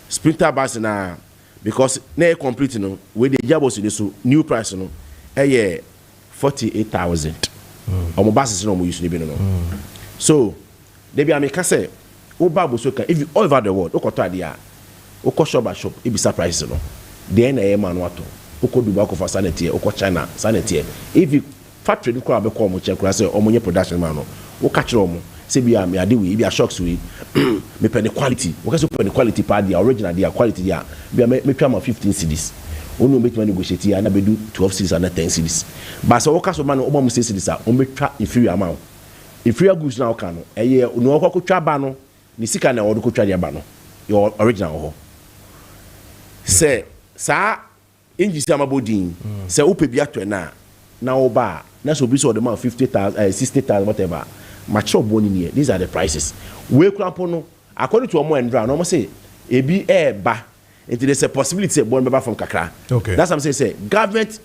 Sprinter bus na because na complete no we the Jabos in so new price no 48,000. Omo buses no mo use ni no. So they be ameka say oba bosoka if you all over the world okoto ade a okọ shop e be surprise no. Then a man wato oko Dubai ko for sanity oko China sanity if you factory ko abekọ mo check say omonye production man no wo catch them say be am ade we be a shocks we me pay the quality wo say pay the quality pa the original the quality dia be me twa ma 15 cedis onu make me negotiate ya na be do 12 cedis and 10 cedis but so wo catch man no mo say cedis a o me twa inferior amount inferior goods na o kan no eye no ko twa ba no ni sika na o do ko twa dia ba no your original ho say sa engine sama bodin say upe bia to na oba na so bi so the man 50,000 60,000 whatever match up boni here these are the prices we krampo no according to omo endra no mo say ebi ba until there's a possibility say born from kakra. Okay, that's what I'm say government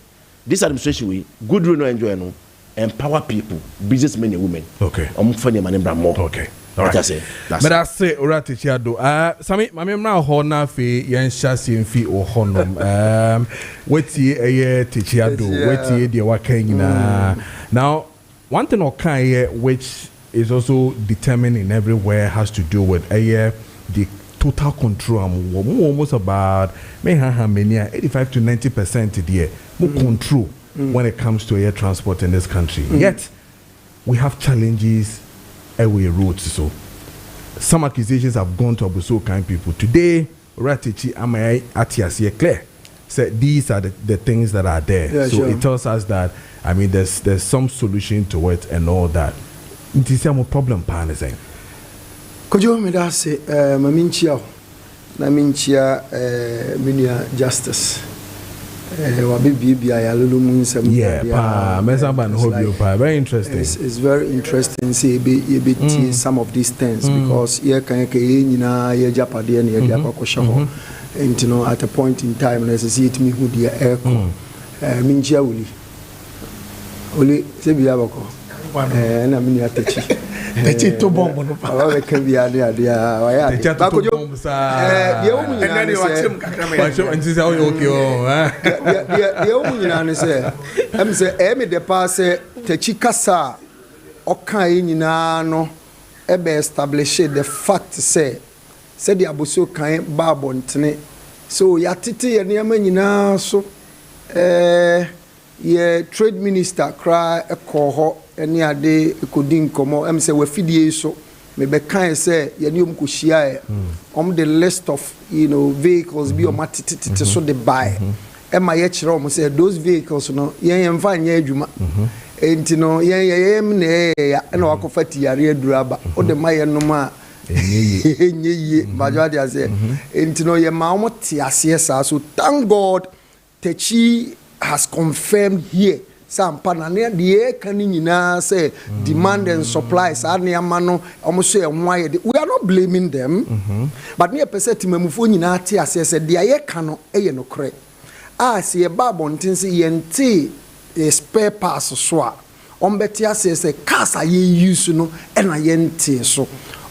this administration we good rule no enjoy no empower people businessmen and women. Okay, funny man more. Okay, all right. That's but I say ora techiado sami mame na ho na fe yen hyase mfi o honom wetie eye techiado wetie de waka nyina. Now one thing okay which is also determined everywhere has to do with the total control almost about many 85 to 90% there more control when it comes to air transport in this country. Yet we have challenges airway roads. So some accusations have gone to Abuso kind people. Today, Ratichi Amai Atias clear. So these are the things that are there. Yeah, so it tells us that there's some solution to it and all that. It is a problem pan is saying. Kojo me da say maminchia na minchia minia justice wa bibi ya lulu munsam very interesting. It's very interesting say be some of these things because here kan ke nyina ye japade na ye dia kwakosho ho and you know at a point in time necessity me hu dia eko minchia oli se bi abako na minia techi techi to bomb no pa wa ka bi ade wa ya ba ko jo ye o munyina ne se wa cho nti se o okay o ye o munyina ne se em se me de pass techi kasa o kan nyina no e be establish the fact say the Abuso kan ba bontene so ya tete ye ne nyina so ye trade minister cry ekoho eni ade ekodin komo em say we fidie so me be kan say ye ne omko hia the list of vehicles be o matititi so they buy em ye kire om say those vehicles no yen mfa nya adwuma enti no yen na ya na wakofati yare aduraba o de maye no ma enye bajo dia say enti no ye ma o te ase sa so thank God Techi has confirmed here some panane the can say demand and supply no almost say why we are not blaming them but near percent memufo nyina ate ase say the aye kano eye no kre say e ba bontin say yente spare parts so a ombeti ase say cars aye use no e na yente so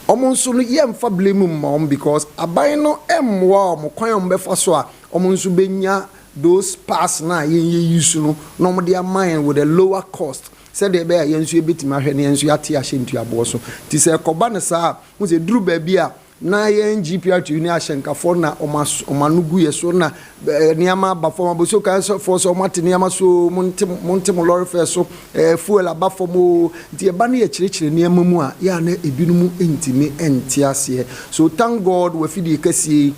omonso no yemfa blame mom because aban no emwa om kwan ombefa so a omonso benya those parts na use no normally are mine with a lower cost said they be yensu ebiti ma hwe ne yensu ate ahye ntu abo so ti se koba ne sa mo se duru ba bi a na yen GPR ni ahyenka for na omanugu ye so na niama ba for maboso kan for so mate niama so montem lorry fair so fuel aba for mo die ba na ye kirikire niama mu a ya na ebinum entime entiase so thank God we fidi kesi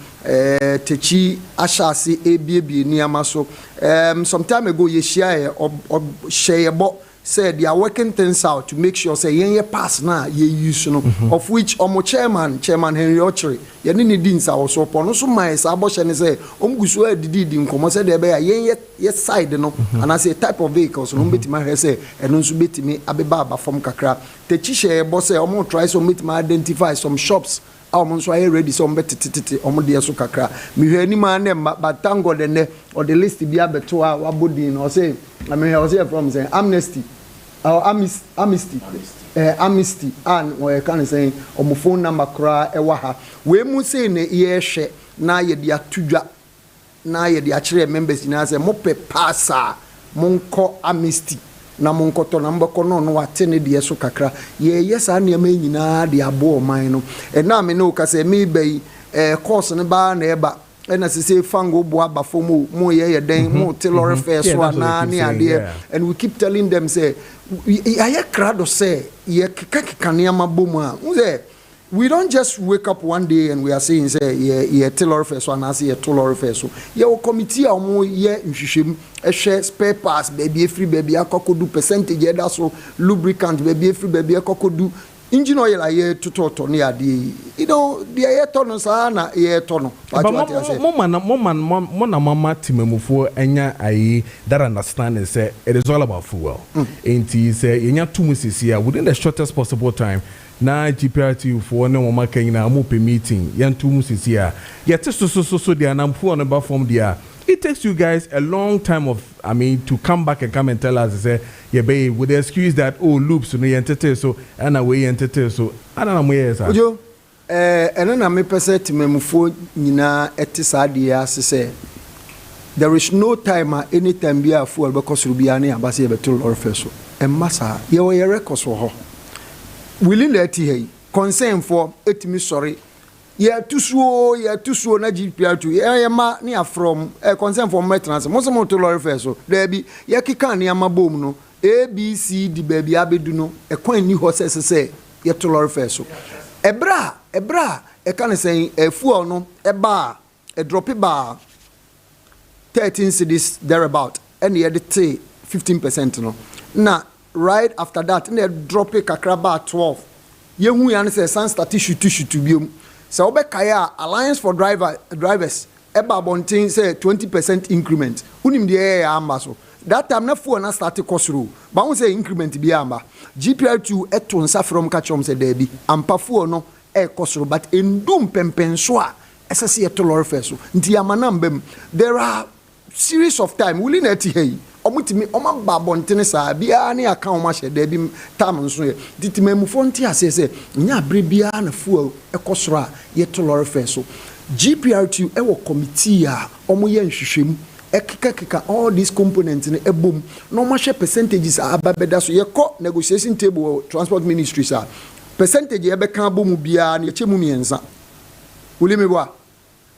techi ashase ebiebie niama so some time ago ye share share said they are working things out to make sure say yen pass na ye use no of which chairman Henry Ochre ye ni dinsa also pono so my saboshe ne say omguso adidi nkomo say dey be yen ye side no and as a type of vehicles no betima he say eno nso betimi abeba aba from kakra techi share bo say try so betima identify some shops so I ready so mbetititi de so kakra mi hwe ni ma na but thank God or the list bi abeto a wabodin or say I mean I was here from saying amnesty or amnesty and we can say phone number kra e wa ha we mu say ne ye hwe na ye dia tudwa na ye dia kire members na say mo pe passa monko amnesty na monkoto na mbako no wate ne de so kakra ye yesa na ma nyina de abo man no e na me no ka say me be course ne ba na eba na say fango bo aba fomo mo ye den mo lorry fair so na ne ade and we keep telling them say aye krado say ye keka ne ma bomu a say we don't just wake up one day and we are saying say ye lorry fair so na say ye lorry fair so ye committee a mo ye nhwehwem ehwe spare parts baby free baby akokodu percentage e da so lubricant baby free baby akokodu engine oil aye tutoto ne ade you know the aye tono sa na ye tono mo na mama timemufo enya aye that understanding say it is all about fuel enti say yenya tumusisi within the shortest possible time na GPRT for no mama kanyina mo pe meeting yan tumusisi yet so the anamfo on ba form dia. It takes you guys a long time to come back and come and tell us, say, yeah, babe, with the excuse that, loops, no, you so, and away, so, I don't know where, sir. Ojo, and then I may pass it to me for Nina Etisadi, say, there is no time at any time be a fool because you'll be an ambassador to or vessel. And Massa, you are a record for her. Willing let you concern for it, me sorry. Yeah, too slow na GPR2. Yeah, ma near from a concern for maintenance. Most of to lorry fair so there be ya kika near my boom no A B C D baby abeduno a coin new horses say yet to lorry fair so ebra a can say a fuel no a bar a droppy bar 13 cedis thereabout and the other 15% no now right after that and they drop a kakra 12 ye hu yan say san start shoot biom. So Obekaya Alliance for Drivers eba bontin say 20% increment. Unim the ambaso. That time na fuel na start cost rule. But we say increment bi amba. GPR2 etonsa from catchom say there be. Ampa fuel no cost rule but endum pempensoa SSC etolor feso. Nti amanambem there are series of time we na ti hey. Omutimi oma ba bontin sa bia na aka oma hye there be time nso ye. Ditimemufo nti ase say nya bre bia na fuel ekosoro a yetolor feso. GPR2 ewo committee a omo ye nhwehwem ekeka all these components in ebom no ma hye percentages ababeda so ye ko negotiation table transport ministry sa percentage e be kan bomu bia na ye chemu miensa ulimebwa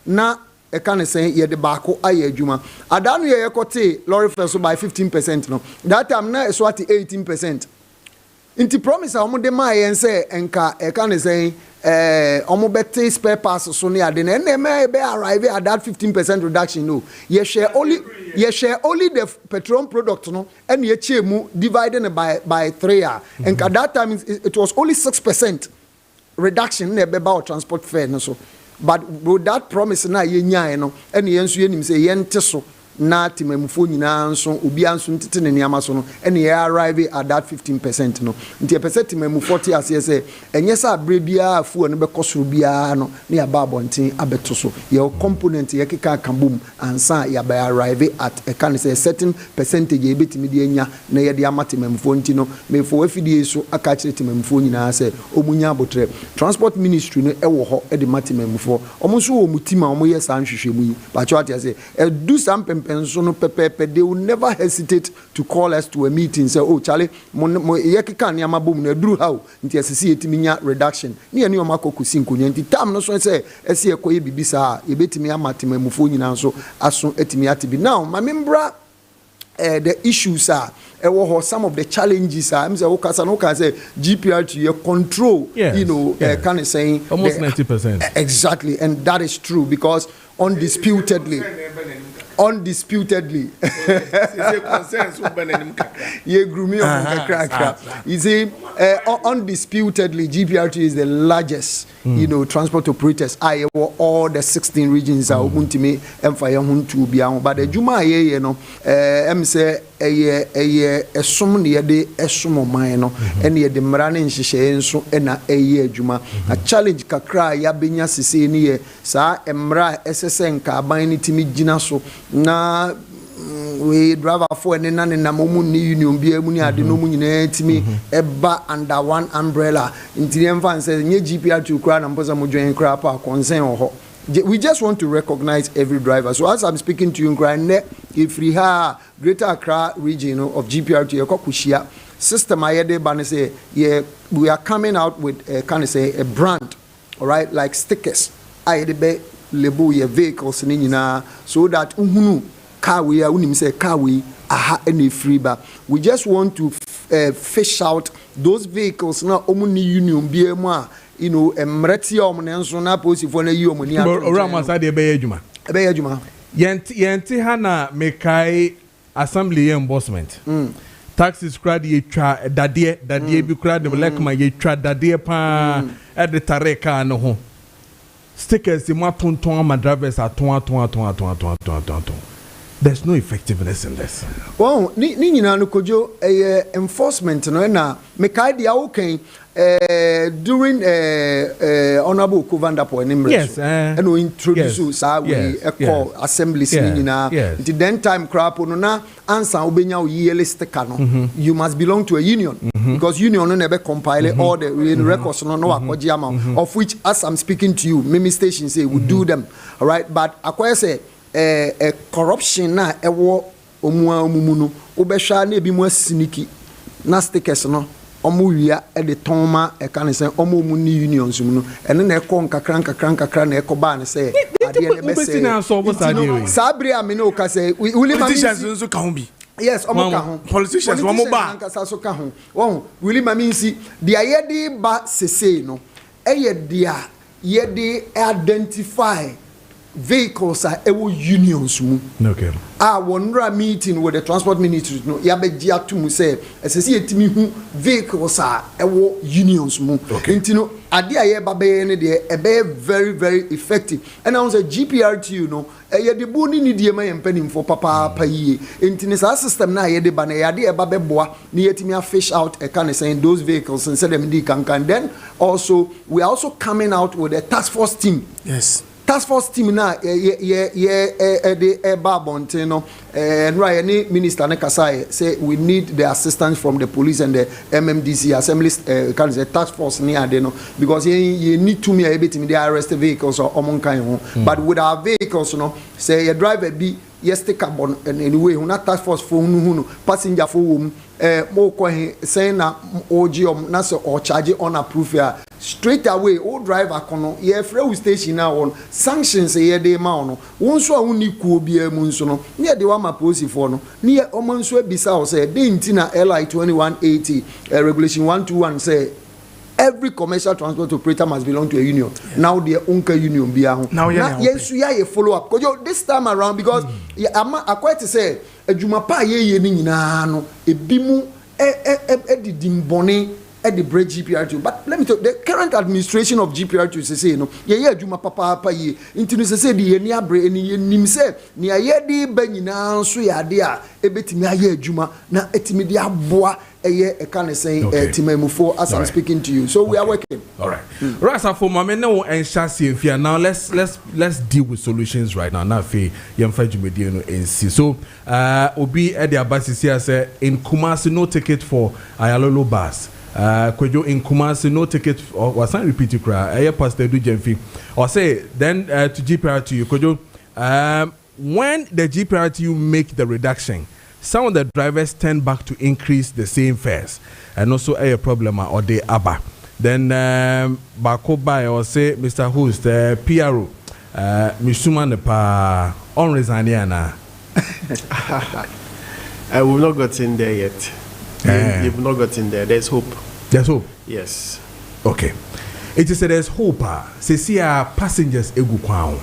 na e kan say ye de baako aye adwuma adanu ye kote lorry fare so by 15% no that time na so at 18%. Inti promise a omo de ma ye say enka e kan say omo bete spare parts so ne ade na may be arrive at that 15% reduction no ye share only the petroleum product no and ye chemu divided by 3 and at that time it was only 6% reduction na be about transport fare no so but with that promise na ye nyae no and ye nso ye nim say ye nte so na timemufo nyina nso obi anso ntete ne niama so no and ye arrive at that 15% no nti percent timemufo te ase say enye sa abre bia afu no be kosoro bia no na ya ba bonten abeto so ye component ye keka kambum ansa ya ba arrive at a can say certain percentage ye betimi de anya na ye de amate timemufo nti no mefo afidie so aka kire timemufo nyina say omunya abotre transport ministry no ewo ho e de matimemufo omo so wo mutima omo ye san hwehwemu yi ba cho ate say do some and so no pepe, they will never hesitate to call us to a meeting. Say, oh, Charlie, yekika ni amabum na duru how nti asisi etiminya reduction. Ni ani omako kusinko nti tam no so say esi ekoye bibisa ebetimi amatema mufo nyina so aso etimi atibi. Now, my membra the issues are some of the challenges are say GPR control, yes, you know, yes. kind of saying almost 90%. Exactly, and that is true because undisputedly. You see, undisputedly, GPRT is the largest, you know, transport operators. All the 16 regions are open to me and fire to be on. But the Juma, you know, say a sum near the Esumo Mino, and near the Maranin Shisha, so and a year Juma. A challenge Kakra, Yabinya Sisini, Sa Emra, SSN, Carbine, Timmy Ginaso. Na we drive for and none in a moment union be a money no money to me eba under one umbrella into the infant says new GPR to crown and posa join crap our concern or we just want to recognize every driver. So as I'm speaking to you if we have Greater Accra region of GPR to your system I had say yeah we are coming out with kind of say a brand, all right, like stickers I had be label your vehicles so that car we are unim say car we aha any free but we just want to fish out those vehicles na omuni union be more you know emreti omnenso na posifo na yi omuni Orama sa de be adwuma yenti hana mekai assembly embossment taxes crowd ye twa dade bi crowd de lekma ye twa dade pa e de tareka no ho stickers mo tonton ma drivers aton there's no effectiveness in this. Well, ni nyina no Kojo enforcement no na mekai dia okay during honorable Kovandapo Nimre. Yes, and we introduce we call assemblies nyina. Until then time crap no na answer obenya yearly sticker no. You must belong to a union because union no never compile all the records no akwaji amount of which as I'm speaking to you many stations say we do them, all right, but akwa say corruption na ewo omua omumuno obehwa na ebi mu asiniki na stickers no omuwia e de tonma e kan say omu ni unions mu no ene na ekọ nkakran na ekoba na say ade ne be say sabri amene o ka say politicians nso ka ho bi. Yes, omo ka ho politicians omo ba nkasa so ka ho won Willie Maminsi de ayede ba sese no eye dia ye de identify vehicles are unions mu. Okay. One meeting with the transport ministry no yabeji atumu say esesi etimi hu vehicles are unions mu. Intino ade aye babe ne de ebe very very effective. And I was a GPRTU no ye de boni ni de ma yempanim for papa yie. Intino sa system na ye de ba na ye ade e babe boa ni yetimi fish out e kan saying those vehicles and say them di can. Then also we are also coming out with a task force team. Yes. Task force team na the Babonte no and right any minister ne kasai say we need the assistance from the police and the MMDC assembly can say task force near there no because you need to me a bit in the arrest vehicles or among kind but with our vehicles no say a driver be yes take carbon and anyway who not task force for no passenger for more saying na OGM na so or charge on approve ya straight away all driver kono ye free station na on sanctions ye dey ma no wonso a woni ku obi amu nso no ne de wa ma police for no ne omo nso abisa o say dey ntina LI 2180 regulation 121 say every commercial transport operator must belong to a union. Yes. Now the unka union be ahun. Now yes, we are follow up. Because this time around, because I quite to say a jumapa ye ni nyina no ebimu di dimbone the break GPR2. But let me tell you, the current administration of GPR2 say no ye juma papa ye into say the ni abre ni nim say ni ye di ba nyina so ya de a ebetimi aye juma na etimi di aboa a kind of saying Timemufo as I'm speaking to you. So we are working. All right. Rasa for mama no and Shasi if now let's deal with solutions right now. Now fe yemfa jumedi no NC. So obi e dia basis here say in Kumasi no ticket for Ayalolo bus. Kojo in Kumasi no ticket or was not repeat you cry. Pastor do Jemfi. Or say then to GPR to you Kojo when the GPRTU make the reduction, some of the drivers turn back to increase the same fares, and also a problem or the ABBA. Then Bakoba or say Mr. Host, PRO, Misuma Nepa on Resaniana. We've not gotten there yet. You've not gotten there. There's hope. There's hope. Yes. Okay. It is there's hope. See passengers egu kwao.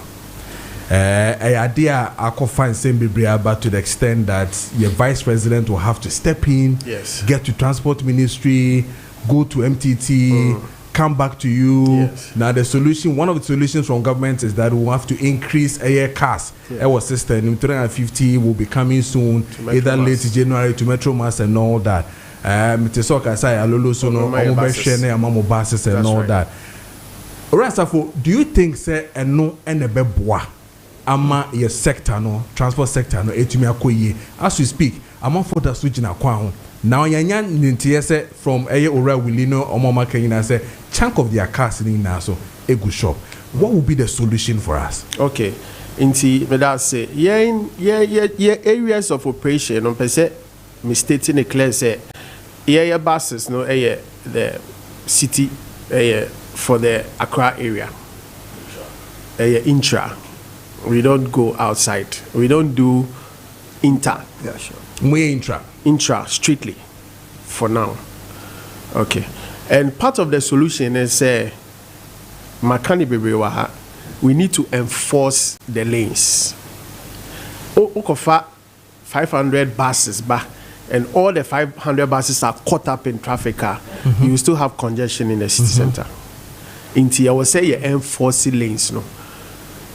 Idea I could find same but to the extent that your vice president will have to step in, yes, get to transport ministry, go to MTT, come back to you. Yes. Now the solution, one of the solutions from government is that we'll have to increase air cars. Our system 350 will be coming soon, either late January to Metro Mass and all that. Mitesoka say alolo so no buses and all that. Rasafo, do you think say no enebeboa ama your sector no transport sector no etumi akoye as we speak among for the switching akwa now yanya ntie say from eye ora wilino omoma kanyina say chunk of their cars in na so egu shop, what will be the solution for us? Okay, inti me that say yeah areas of operation on per se mistaking a clear say yeah buses no the city for the Accra area intra. We don't go outside. We don't do inter. Yeah, sure. We intra. Intra strictly for now. Okay. And part of the solution is Makani Bebewaha, we need to enforce the lanes. Okofa 500 buses back, and all the 500 buses are caught up in traffic. You still have congestion in the city center. Inti, I will say you enforce lanes, no.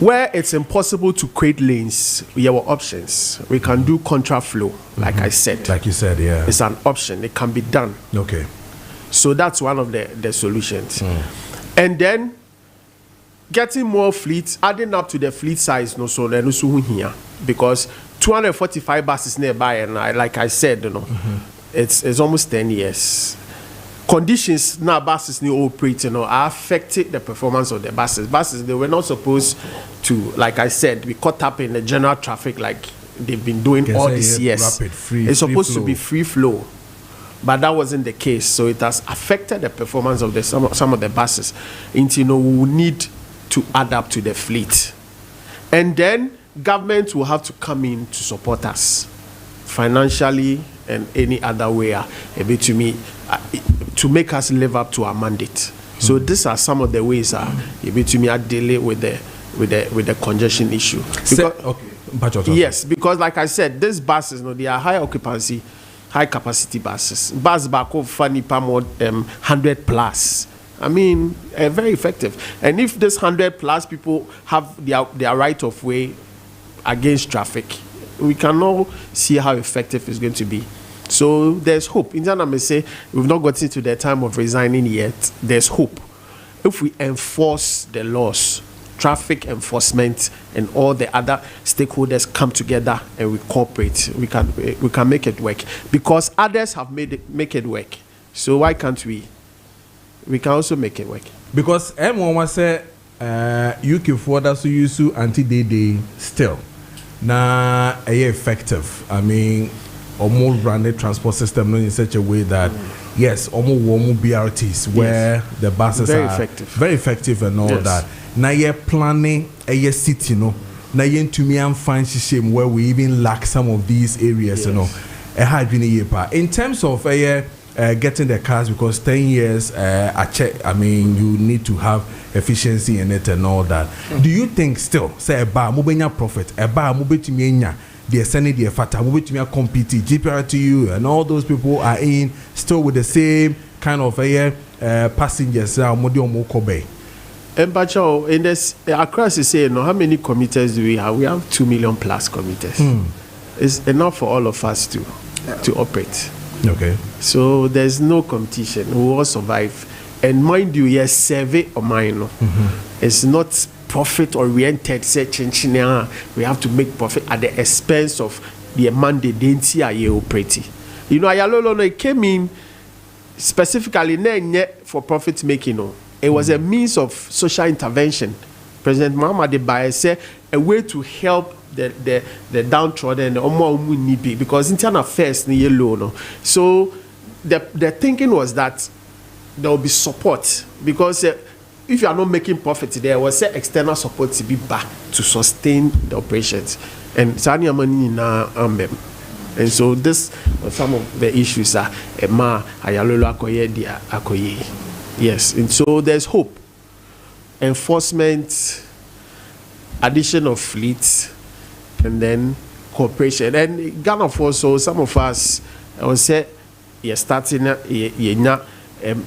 Where it's impossible to create lanes, we have options. We can do contra flow, like I said. Like you said, yeah. It's an option. It can be done. Okay. So that's one of the solutions. And then getting more fleets, adding up to the fleet size, no, so then also here, because 245 buses nearby, and like I said, you know, it's almost 10 years. Conditions now buses new operate, you know, are affecting the performance of the buses. Buses, they were not supposed to, like I said, be caught up in the general traffic like they've been doing all these years. It's supposed to be free flow, but that wasn't the case. So it has affected the performance of some of the buses. And you know, we will need to adapt to the fleet, and then government will have to come in to support us financially and any other way, to make us live up to our mandate. So these are some of the ways to are dealing with the congestion issue. Because, yes, because like I said, these buses, you know, they are high occupancy, high capacity buses. Bus back of funny more 100 plus. I mean, very effective. And if this 100 plus people have their right of way against traffic, we can all see how effective it's going to be. So there's hope. In Ghana, I may say we've not gotten to the time of resigning yet. There's hope. If we enforce the laws, traffic enforcement, and all the other stakeholders come together and we cooperate, we can make it work. Because others have make it work. So why can't we? We can also make it work. Because everyone was say UK for that so use anti-day still. Now, effective. I mean, almost run the transport system in such a way that yes, almost BRTs where the buses very are effective. Very effective and all that. Now you're planning a city, no. Now you're to me and find shame where we even lack some of these areas, you know. In terms of getting the cars, because 10 years I mean you need to have efficiency in it and all that. Do you think still say a bar mobenya profit, a bar mobenya the sending the fata mobenya compete GPRTU and all those people are in still with the same kind of passengers mokobe. And Bacho, in this across the say, no, how many commuters do we have? We have 2 million plus commuters. It's enough for all of us to operate. Okay. So there's no competition. We will survive. And mind you, yes, survey or mine. It's not profit oriented. We have to make profit at the expense of the amount they didn't see operating. You know, it came in specifically for profit making. It was a means of social intervention. President Muhammad Baye said a way to help the downtrodden, because internal affairs ni yellow no. So the thinking was that there will be support because if you are not making profit there was external support to be back to sustain the operations and sanya money na and so this was some of the issues are ayalolo akoye dia akoye. Yes, and so there's hope. Enforcement, addition of fleets, and then cooperation. And Ghana also, some of us, I would say, you're starting,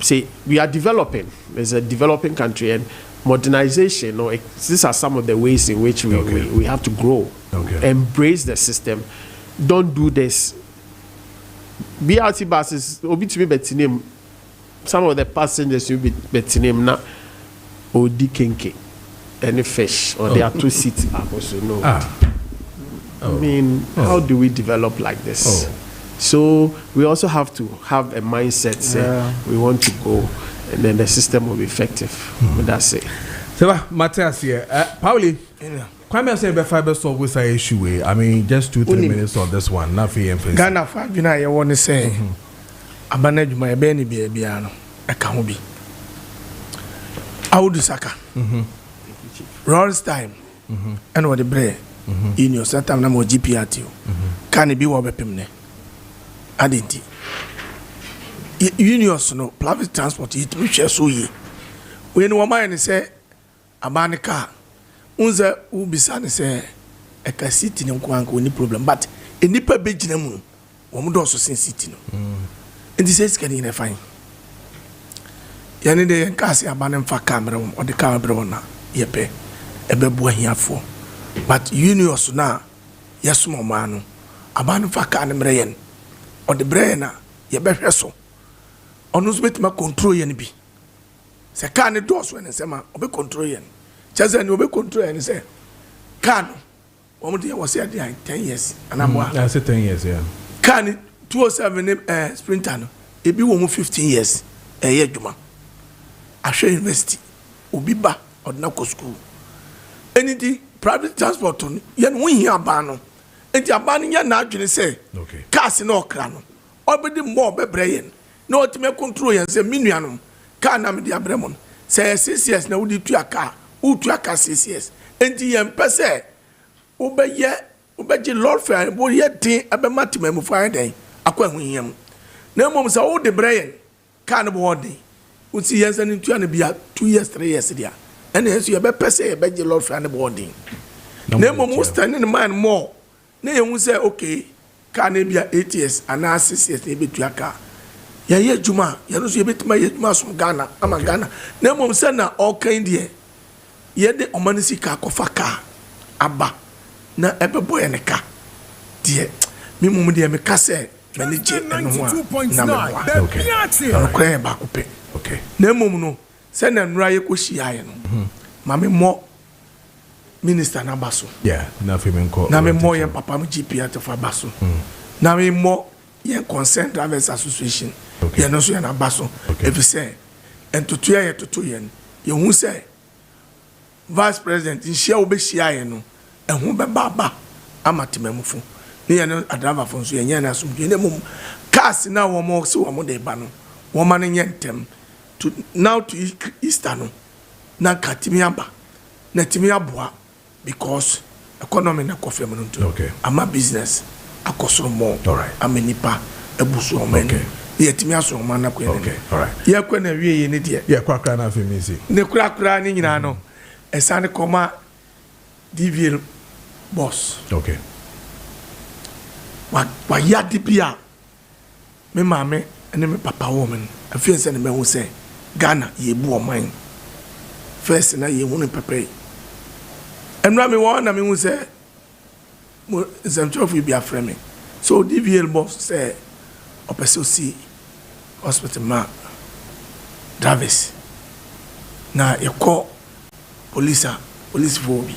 say, we are developing. It's a developing country, and modernization, these are some of the ways in which we have to grow. Okay. Embrace the system. Don't do this. BRT buses, obi to be better name. Some of the passengers will be better name now. Odi kenke, any fish, or they are 2 seats up also. No. I mean, how do we develop like this? So we also have to have a mindset. Say we want to go, and then the system will be effective. But that's it. So, Matthias here, Pauli. Kwame say be fiber solve with a issue. I mean, just 2-3 minutes on this one. Nothing emphasis. Ghana fa bi na ye want to say. Abana djuma e be ni bia no. E ka ho bi. Audu Saka. Rolls time. And what the bread. In your certain number of GPRT. Can it be what pimne? Adinti. Unions no public transport it which so ye. When one man say abani car. Unza ubisa say a car city no kwanko ni problem. But a nipa bejina mu. Womudo so sin city no. And this is getting a fine. Yani de kasi abane mfa camera o de camera na yepe ebebu ahiafo but unions na yesumo ma no abane mfa camera yen o de bre na yebehwe so onu so betima control yen bi se ka ne do so ne se ma obe control yen cheze ne obe control yen se ka no omo de was say 10 years anamwa I say 10 years yeah ka ne 207 sprinter no ebi wo mo 15 years ye djuma Ashe University, Ubiba, or Nako School. Anything private transport on Yan win here bano. And your banning yan naturally say, okay, Cassin or crano. Or be more be brain. No to make control and say minianum. Canam the Abremon. Say 6 years now would to a car, who to a car 6 years. And the empese. Ube ye Lord Fair, boy yet tea about Matimum Friday. Aqua him. No mom's all the brain. Cannibal day. We see yes and 2 years, 3 years there. And yes, you better say a bed Lord Fan boarding. Name almost standing in mind more. Name will say, okay, can it be 8 years and now 6 years maybe to your car. Yeah, Juma, you know, you bet my Juma from Ghana. I'm a Ghana. Name will send all kind here. Yet the omanisi car kofa car. Abba. Na ebe boy and a car. Dear, me mum dear me kase. Manager and one. Okay, back up. Okay. Nemum no send and rye kushia no. Mame mo minister na baso. Yeah, na fe me nko. Na me mo yen papa mu GP to fa baso. Na me mo yen concerned drivers association. Okay. Yen no so yen na baso. If you say and to tuya to yen. You hu say vice president in share obe shia yen no. En hu be baba amatemamufo. Ne yen a driver fo so yen na so. Ne mum cars na wo mo so wo mo de ba no. Woman in yentem to now to Easter no na katimiaba na timiabua because economy na kofi mo nto okay ama business akosoro mo all right amenipa ebusu o men ye timiaso mo na ko okay all right ye kwa na wie ye ne de ye kwakra na afemi si ne kura ni nyina no esane koma DVL boss okay wa ya dibia me mame and me papa woman I feel say me who say Ghana ye bu o man first na ye wonu pepe enra me won na me who say mo zemtro fi bia frame so DVL boss say opeso si hospital ma Davis na ye call police for bi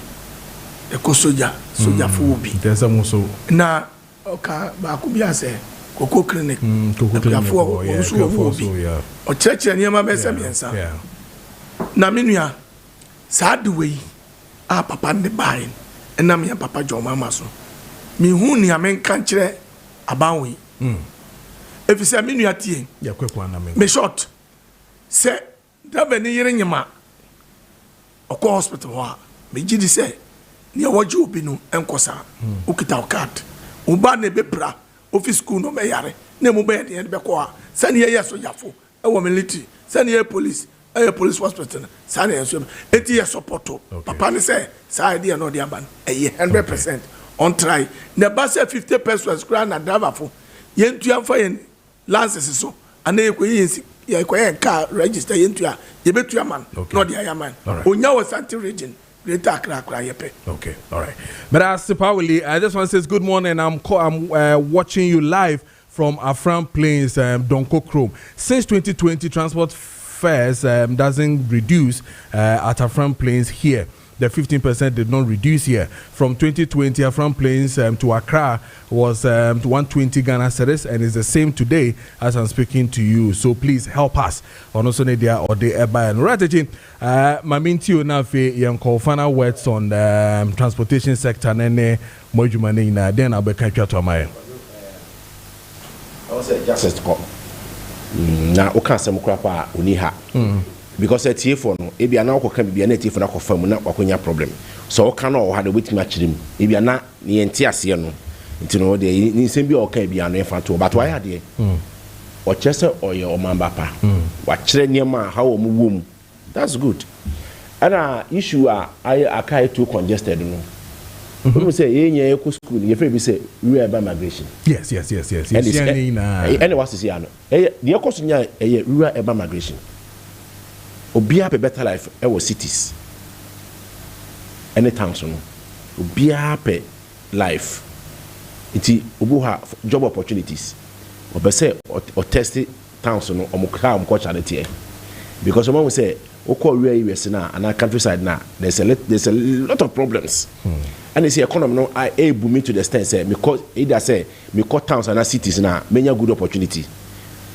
ye call soldier for bi there's a so na oka ba ku bia say Koko clinic. Koko clinic. Yeah. O church niema besa biensa. Na menua sad way papa ne buy ɛnam yɛ papa John mama so me hu ni amen kan kyerɛ abanwe efisɛ me nua tie ya kwekwa na me me short sɛ driver ni yere nyima ɔkɔ hospital hɔ a me gidi sɛ ni wɔgye obi no enkosa okita card oba na bebra office school no me yare na mu be de be ko a sɛ ne yɛ so yafo ɛwɔ military sɛ ne yɛ police police hospital sɛ ne yɛ so eti yɛ supporto papa ne sɛ sɛ idea no de aban ɛyɛ 100% on try na ba sɛ 50% kura na driver fo yentu amfa yɛn lances so ana yɛ ko yɛ ko yɛ car register yentu a yɛ betu aman no de ayaman onya wɔ Santi region greater Accra yepe. Okay, all right. But Pawuli, I just want to say good morning. I'm watching you live from Afram Plains, Donko Chrome. Since 2020, transport fares doesn't reduce at Afram Plains here. The 15% did not reduce here. From 2020, Afram Plains to Accra was 120 Ghana cedis, and it's the same today as I'm speaking to you. So please help us. Also, Nadia or the Eba and Ratachi. Maminti Unafe, Yanko final words on the transportation sector. Nene Mojumani na then I'll be catch up to my. I was just call. Now, Okasam Krapa Uniha. Because at TF no ebi ana ko kan bia na TF na ko fam na wakonya problem so o kan o ha de wetimi akirem ebi ana ne yenti ase no nti no de ni nsem bi o kan bia no efa to but why ade o chese o ye o mamba pa wa kire niam ha wo mu wom that's good ana issue a akai too congested no we say ye ko school ye free bi say we are migration yes and what is here no the cost nya we are migration obia pe better life e cities any towns no obia pe life iti obuha job opportunities obese o test towns no omukra omkocha de tie because someone say okọ where you na and countryside na there's a lot of problems and it's the economy no I booming to the extent say because either say me cut towns and cities na many good opportunity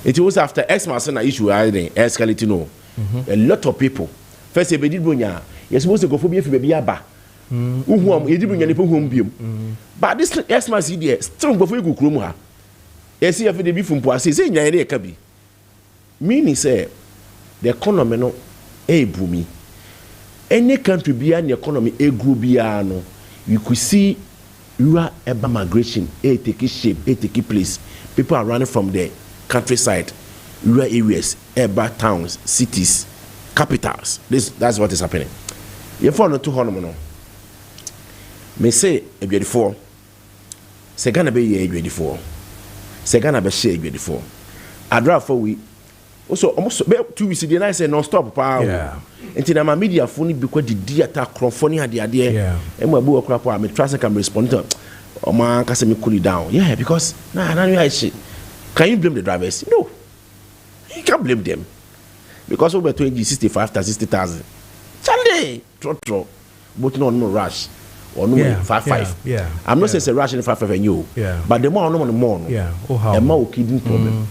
it was after Xmas na issue escalating no a lot of people first e be did bonya you're supposed to go for be baby aba uhu e did bonya ne po hom biom but this Xmas here still go for go krom ha e see if dey be fumpo ase say nya e ka bi meaning say the economy no e booming any country bia the economy e grow bia no you could see rural urban migration take shape take place people are running from the countryside rural areas, urban towns, cities, capitals. That's what is happening. You follow two hormone. May say a beautiful. Say gonna be a beautiful. Say gonna be share beautiful. I draw for we. Also, almost 2 weeks. The night say non-stop power. Yeah. Until my media phone because the theater crowdfunding had the idea. Yeah. And my boy crap. I trust I can respond to. Oh man, can me cool it down. Yeah, because can you blame the drivers? No. You can't blame them because over 65,000, 60,000. Charlie, trot, but no rush or no 5-5. Yeah. I'm not saying it's a rush in 5-5 and you. Yeah. But the more no more. Yeah. Oh how? The more kidding problem.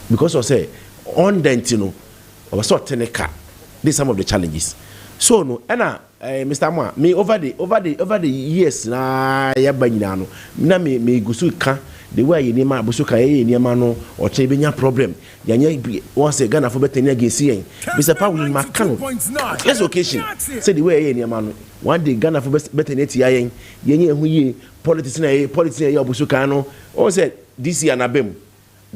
Because I say on dent, you know, or sort of car. These some of the challenges. So no, Anna, Mr. Moa, me over the years na ya banyano. Na me gusu ka. The way you name Busuka Niamano or Chebenya problem. Yanya once a gun for better against seeing. Mr. Powell Macano. Yes, occasion. Say the way Niamano. One day Ghana for better net yang, Yanya Huye, politics Busucano, or said this year Nabem.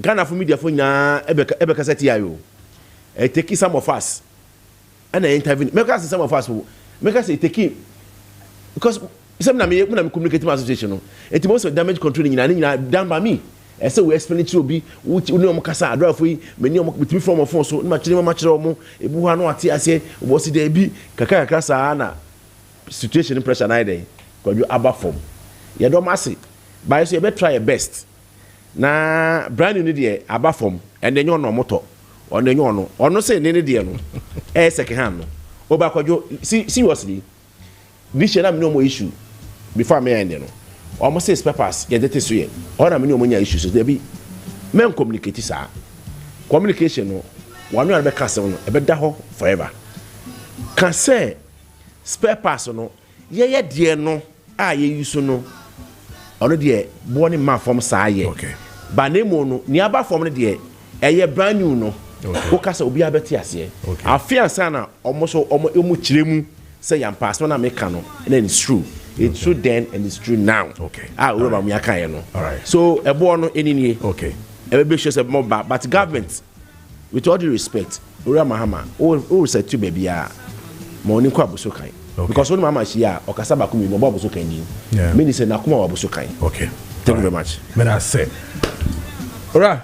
Ghana for media for na Ebekasetiayo. Take some of us. And I intervene. Make us some of us who make us take it because. Some na me communicating association. It most of damage control in done by me. I say we explain to be which you know Mukasa drive for many with me from a phone so much romo a buhano ati ase was there be kaka krasa na situation pressure na dey because you aba form. You don't massy. But you better try your best. Na brand new dey aba form and then you no motor. On the no or no say any dey no. Second hand no. Oba kwajo seriously. This year no more issue. Before me end no almost say papers get that so here all na me no more issues there be men communicate sir communication no one no be cast no e be da ho forever can say spare parts no ye de no ye use no already born ma from saa ye okay ba na mo no ni aba from no de eye brand new no o ka say obi abeti ase afia sana omo chiremu say yam pass na make no and then it's true. It's true then and it's true now. Okay. All right. So a born any okay. Everybody shows a more but government, with all due respect, Ura Mahama, all said to baby morning kwabusokai. Because when Mama Shia or Kasaba Kumi no Babusokai. Yeah. Many say Nakuma Babusokai. Okay. Thank you very much. May I say. Alright,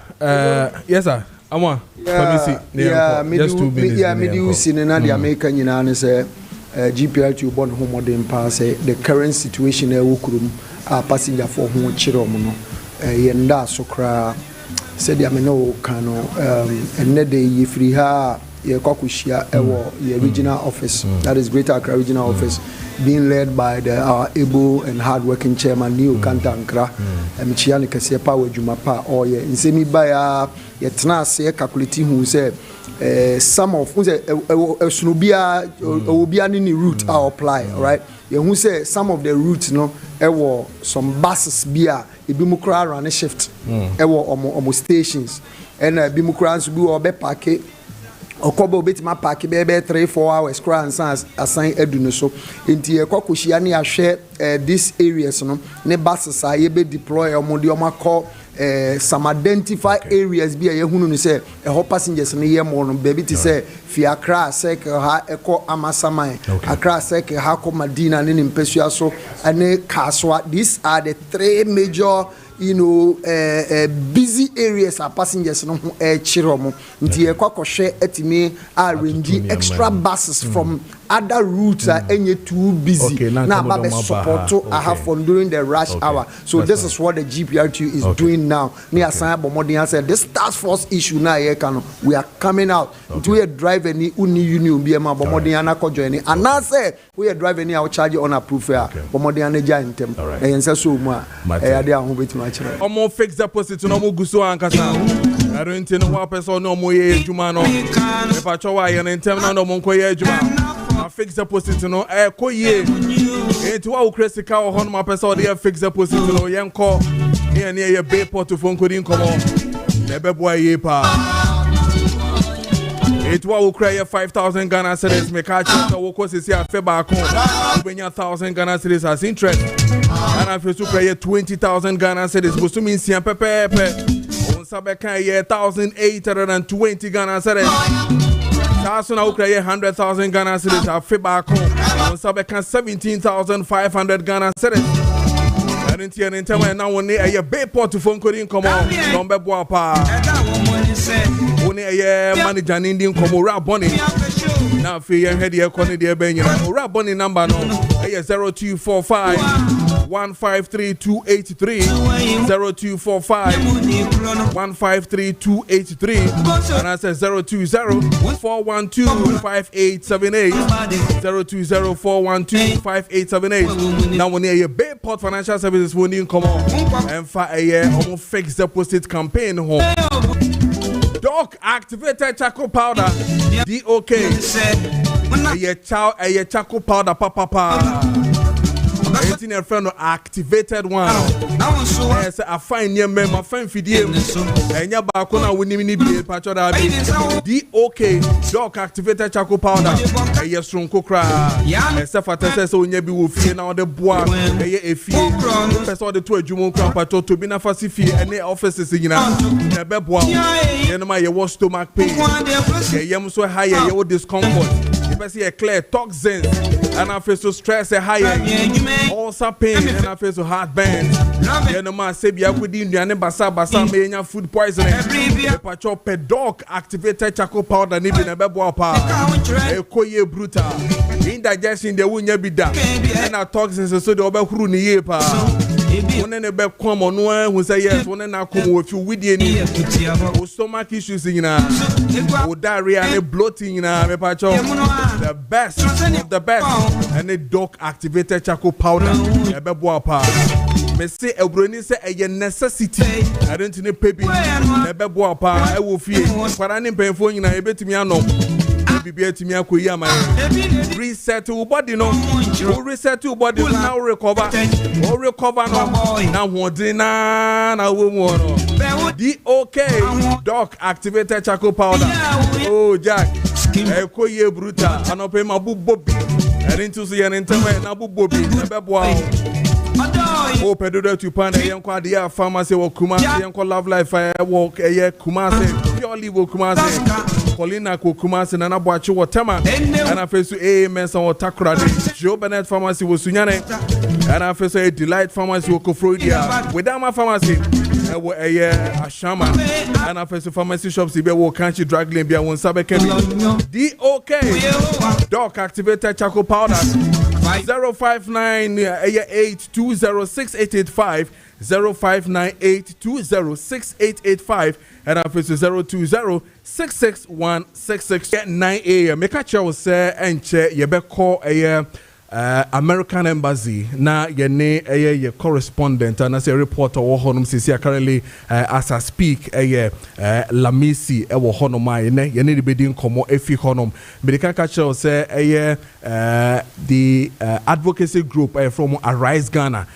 yes sir. Just 2 minutes. Yeah, me do see in the American United say GPL to born home modern pass the current situation wokrum passenger for ho chiro mo no yenda sokra said ya me no kano enne de ye free ha ye kwakushia ewo ye regional office that is Greater Accra regional office being led by our able and hardworking chairman Neo Kantankra mchia ne kese pa wadwuma pa oye nsemi ba ya ye tena se calculate hu say some of sunobia obia ni route are apply right you say some of the routes no some buses bia ebimukra run shift omo stations and ebimukra nso bi obe park okobo betima park be 3-4 hours cross assign edunu so enti ekokohia ne ahwe these areas no ne buses are be deploy omo de omo call some identified areas be a hunu say a passengers ne ye mo no baby to say fi Accra sek ha eko amasaman Accra sek ha ko Madina ne mpesua so ane Kaswa. These are the 3 major busy areas are passengers no chiromo nti e kwakohwe etimi arrange extra buses from other routes are any too busy now about support to have fun during the rush hour. So that's this is what the GPRT is doing now. Near San said this task force issue now we are coming out to a drive any uni union be ma bomodiana ko join and now say we are driving any our charge on approved fare bomodiana giant tem e say so mu a e dey ahun betima kire omo fix deposit no mo guso ankasa arenti no wa person no mo ye ejuma no e pa cho wa ye ntem no mo nko ye ejuma fix deposit no koye enti wa ukresika o hono ma person dey fix deposit no yenko e ne ye be portfolio ko din komo na be boy ye pa enti wa ukra 5,000 Ghana cedis me ka chi so wo ko sisi afe ba ko ubenya 1,000 Ghana cedis as interest and afi so kra 20,000 Ghana cedis bo so min sian pepepe on sabe kan 1,820 Ghana cedis. That's now 100,000 Ghana cedis afi ba ko on sabe kan 17,500 Ghana cedis. And in time now one a be portfolio ko din komo don be bo pa one a manager ndin komo ra boni na fi yen head ye ko ne de be nyina ra boni number no 0245 153283 0245 153283 and I said 020 412 5878 020 412 5878. Now when you Bay Port Financial Services won't come on and for a year almost fix deposit campaign home. Doc activated charcoal powder DOK a charcoal powder papa. Anything a friend activated one. Yes, I find near me, my friend Fidium. And your balcony will need be patch of DOK, Doc activated charcoal powder. A yes, from Kokra. Except for Tessa, so near be wolfing out the bois. A fee. That's all the 2 Jumon Crampato to be na Fasifi and the offices in a bebois. Then my wash stomach pain. A yam so high, your discomfort. If I see a clear toxins and I feel so stress a higher. Also pain and I feel so heartburn. You know my say I could in the basa me food poisoning. The pacho pedok activated charcoal powder ni be na bebo pa. E koye brutal. Indigestion the wunya be da. And our toxins so the obehuru ni ye pa. One ne be come on one who say yes one na come with you with any stomach issues in diarrhea and bloating in me pacho. The best of the best and the doc activated charcoal powder ebebo pa me say ebroni say a necessity I don't need baby ebebo pa e wo fie kwara ne pemfo nyina ebetimi anom bibia timi akoyi ama reset your body no reset your body now recover no na hodin na wo mu no DOK activated charcoal powder oh Jack ekoye brutal anope mabubo bi erintu so ye ntema na bubo bi beboa o pedodo to pan yenko ade pharmacy wo Kumasi yenko love life work Kumasi purely wo Kumasi Colina ko Kumasi na boachi wo tema ana fesu mensa wo takra de Joe Bennett pharmacy wo sunyane ana fesu delight pharmacy wo Kofrodia Wedama pharmacy wo Ashama ana fesu pharmacy shops be wo Kanchi drug lane bia won sabe kebi DOK activated charcoal powder 05982068885 05982068885 and I'm 020661666 9 a.m. Make a chow say and che call American Embassy na yene ye correspondent and as a reporter wo honum sisi currently as I speak Lamisi e wo honum yene de bedin komo efi honum me can catch say the advocacy group from Arise Ghana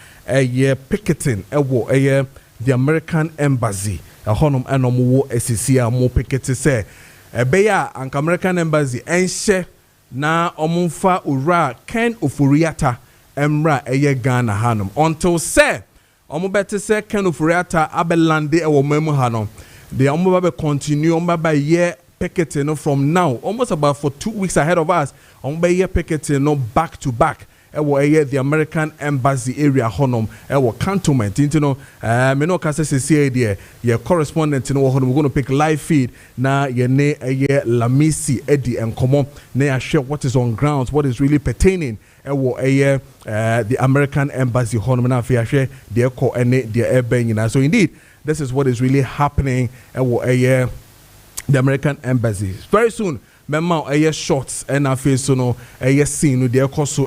picketing wo the American Embassy honum enom wo esisi mo picket say beya an American Embassy enhye na omunfa ura Ken Ofuriata emra Ghana hanum until say omubete say Ken Ofuriata abelande ewo memu hanum the omuba continue omuba year picketing from now almost about for 2 weeks ahead of us omuba year picketing back to back the American Embassy area honum cantonment into no me no kase se there your correspondent no honum we're going to pick live feed na ye ne Lamisi Eddie and komo na share what is on grounds what is really pertaining the American Embassy honum na fi share the ko ene the airben so indeed this is what is really happening the American Embassy very soon Mema shots and afi so no scene no de koso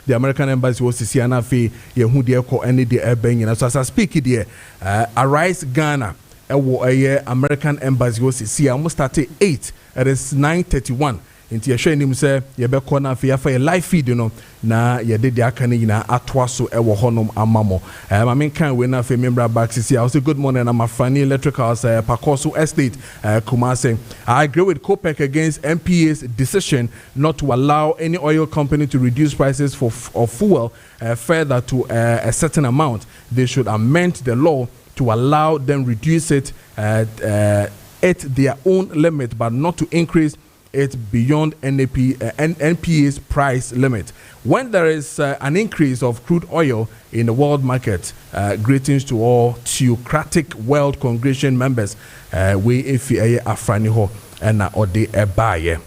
the American Embassy was see and afi ye hu de ko any de eben so as I speak there Arise Ghana American Embassy was see almost start 8 it is 9:31 into ye hwe nim say ye be ko na afi afa ye live feed na ye de aka ne nyina atwa so honum amamo I mean kan we na afi member back see I say good morning I'm a Fanny Electricals Pakoso Estate Kumasi. I agree with COPEC against MPA's decision not to allow any oil company to reduce prices of fuel further to a certain amount. They should amend the law to allow them reduce it at their own limit but not to increase it beyond NPA's price limit. When there is an increase of crude oil in the world market, greetings to all Theocratic World Congregation members. We if afrani ho and ode ebaye.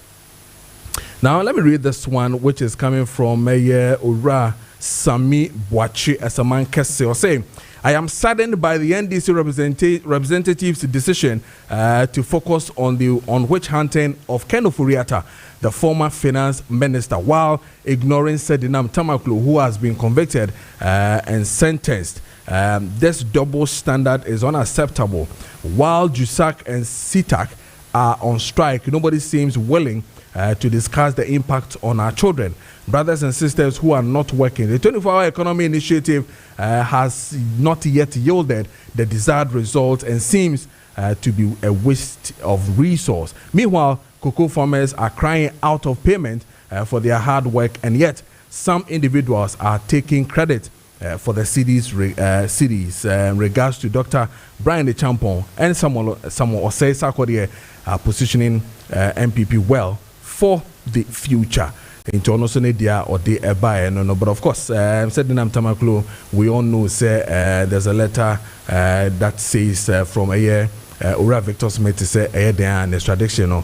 Now let me read this one, which is coming from Ura Sami Boachi as a man Kessben saying, I am saddened by the NDC representatives' decision to focus on the witch hunting of Ken Ofuriata, the former finance minister, while ignoring Sedinam Tamaklu, who has been convicted and sentenced. This double standard is unacceptable. While JUSAC and CITAC are on strike, nobody seems willing to discuss the impact on our children. Brothers and sisters who are not working. The 24-hour economy initiative has not yet yielded the desired results and seems to be a waste of resource. Meanwhile, cocoa farmers are crying out of payment for their hard work, and yet some individuals are taking credit for the cities. Regards to Dr. Brian De Champon and Samuel Osei Sarkodie positioning MPP well for the future. Into also media or the no, but of course, said Nam Tamaklo, we all know say there's a letter that says from a year Ura Victor Smith to say and extradition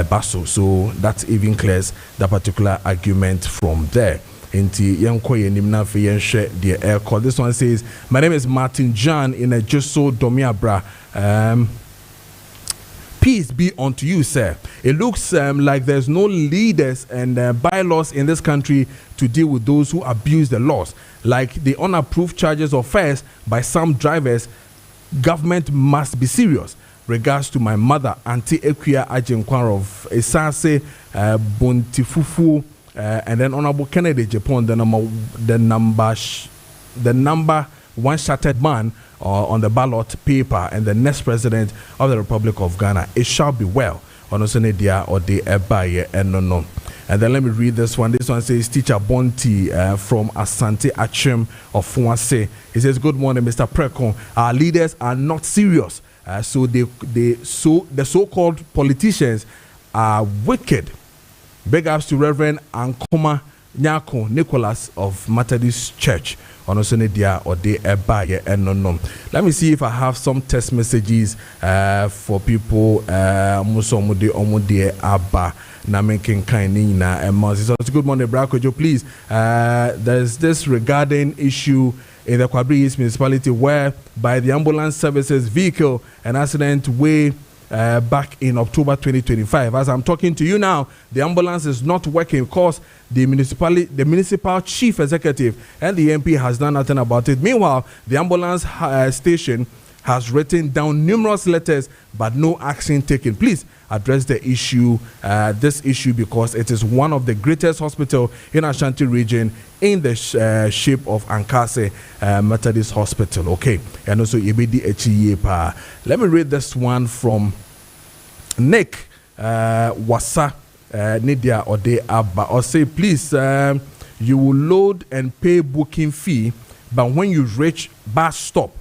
Basso, so that even clears that particular argument from there. Inti Yankoye Nimna Fiyen share the air call. This one says, my name is Martin John in a Jusso Domiabra. Peace be unto you, sir. It looks like there's no leaders and bylaws in this country to deal with those who abuse the laws. Like the unapproved charges of fares by some drivers, government must be serious. regards to my mother, Auntie Equia Ajinkwan of Esase Buntifufu, and then Honorable Kennedy Japan, the number one shattered man on the ballot paper and the next president of the Republic of Ghana. It shall be well. Onosenedia or the Ebaye and no. And then let me read this one. This one says, Teacher Bonti from Asante Achim of Fuase. He says, good morning, Mr. Preko. Our leaders are not serious. So the so-called politicians are wicked. Big ups to Reverend Ankoma Nyako Nicholas of Methodist Church. Onosenedia or the Ebaye and no. Let me see if I have some text messages for people. Musomude Omude Abba. Na making kind na good morning, Kojo. Please, there's this regarding issue in the Kwabri East municipality where by the ambulance services vehicle an accident way back in October 2025. As I'm talking to you now, the ambulance is not working because the municipal chief executive and the MP has done nothing about it. Meanwhile, the ambulance station has written down numerous letters but no action taken. Please address the issue, this issue, because it is one of the greatest hospitals in Ashanti region in the shape of Ankase Methodist Hospital. Okay, and also Ibedi Echiyepa. Let me read this one from Nick Wasa Nidia Ode Abba. Or say, please, you will load and pay booking fee, but when you reach bus stop,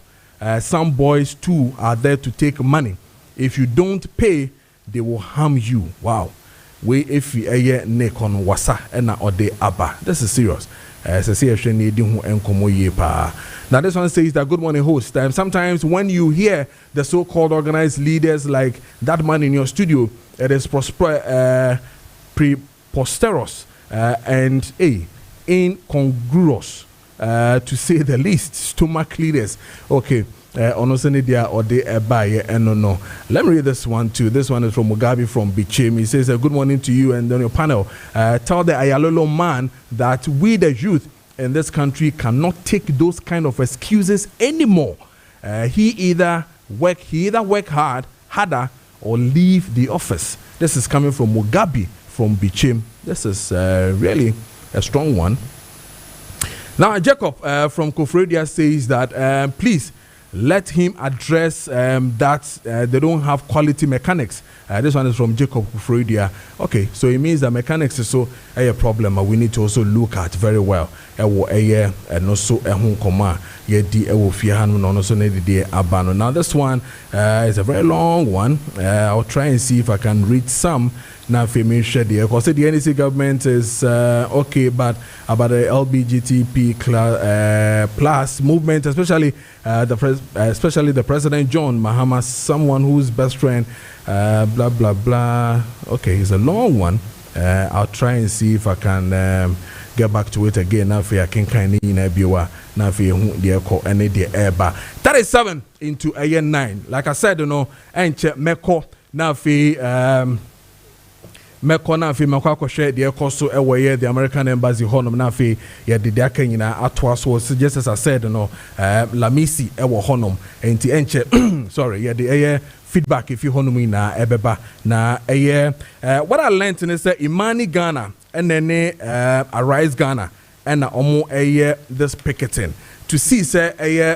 some boys too are there to take money. If you don't pay, they will harm you. Wow. We if you neck on wasa ena ode abba. This is serious. Now this one says that good morning host. Sometimes when you hear the so-called organized leaders like that man in your studio, it is preposterous and incongruous. To say the least, stomach leaders. Okay, Onosenedia or the Ebaye and no. Let me read this one too. This one is from Mugabe from Bichim. He says, good morning to you and on your panel. Tell the Ayalolo man that we the youth in this country cannot take those kind of excuses anymore. He either work harder or leave the office. This is coming from Mugabe from Bichim. This is really a strong one. Now, Jacob from Kofredia says that please let him address that they don't have quality mechanics. This one is from Jacob Kofredia. Okay, so it means that mechanics is so a problem we need to also look at very well. Now this one is a very long one. I'll try and see if I can read some. Now, because the NEC government is okay, but about the LBGTP plus movement, especially the President John Mahama, someone whose best friend, blah blah blah. Okay, it's a long one. I'll try and see if I can get back to it again. Now, I can kind of now the air 37 into a year 9. Like I said, and check Meko now Mekona fi makwako share the ekoso ewoye the American embassy honum na fi ye de akanyina atwa so just as I said Lamisi ewo honum enti enche sorry ye the feedback if you honum na ebeba na what I learned is that Imani Ghana and then Arise Ghana and omo this picketing to see say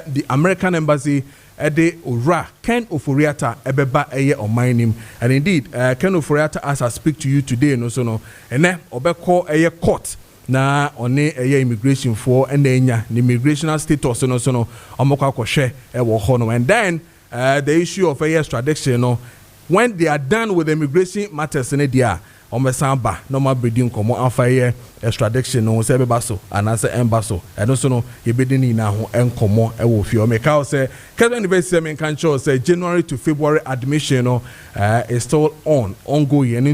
the American embassy Ede Ura Ken Oforiata Ebeba Omainim. And indeed, Ken Oforiata, as I speak to you today, and Obeko court na one immigration for and then immigration status Omokwa share and then the issue of extradition when they are done with the immigration matters in India. Omesamba normal breeding komo afaye extradition no se bebaso anase embaso and also no yebedini na ho enkomo e wo fie o meka o se Kessben University men can show say January to February admission is still ongoing and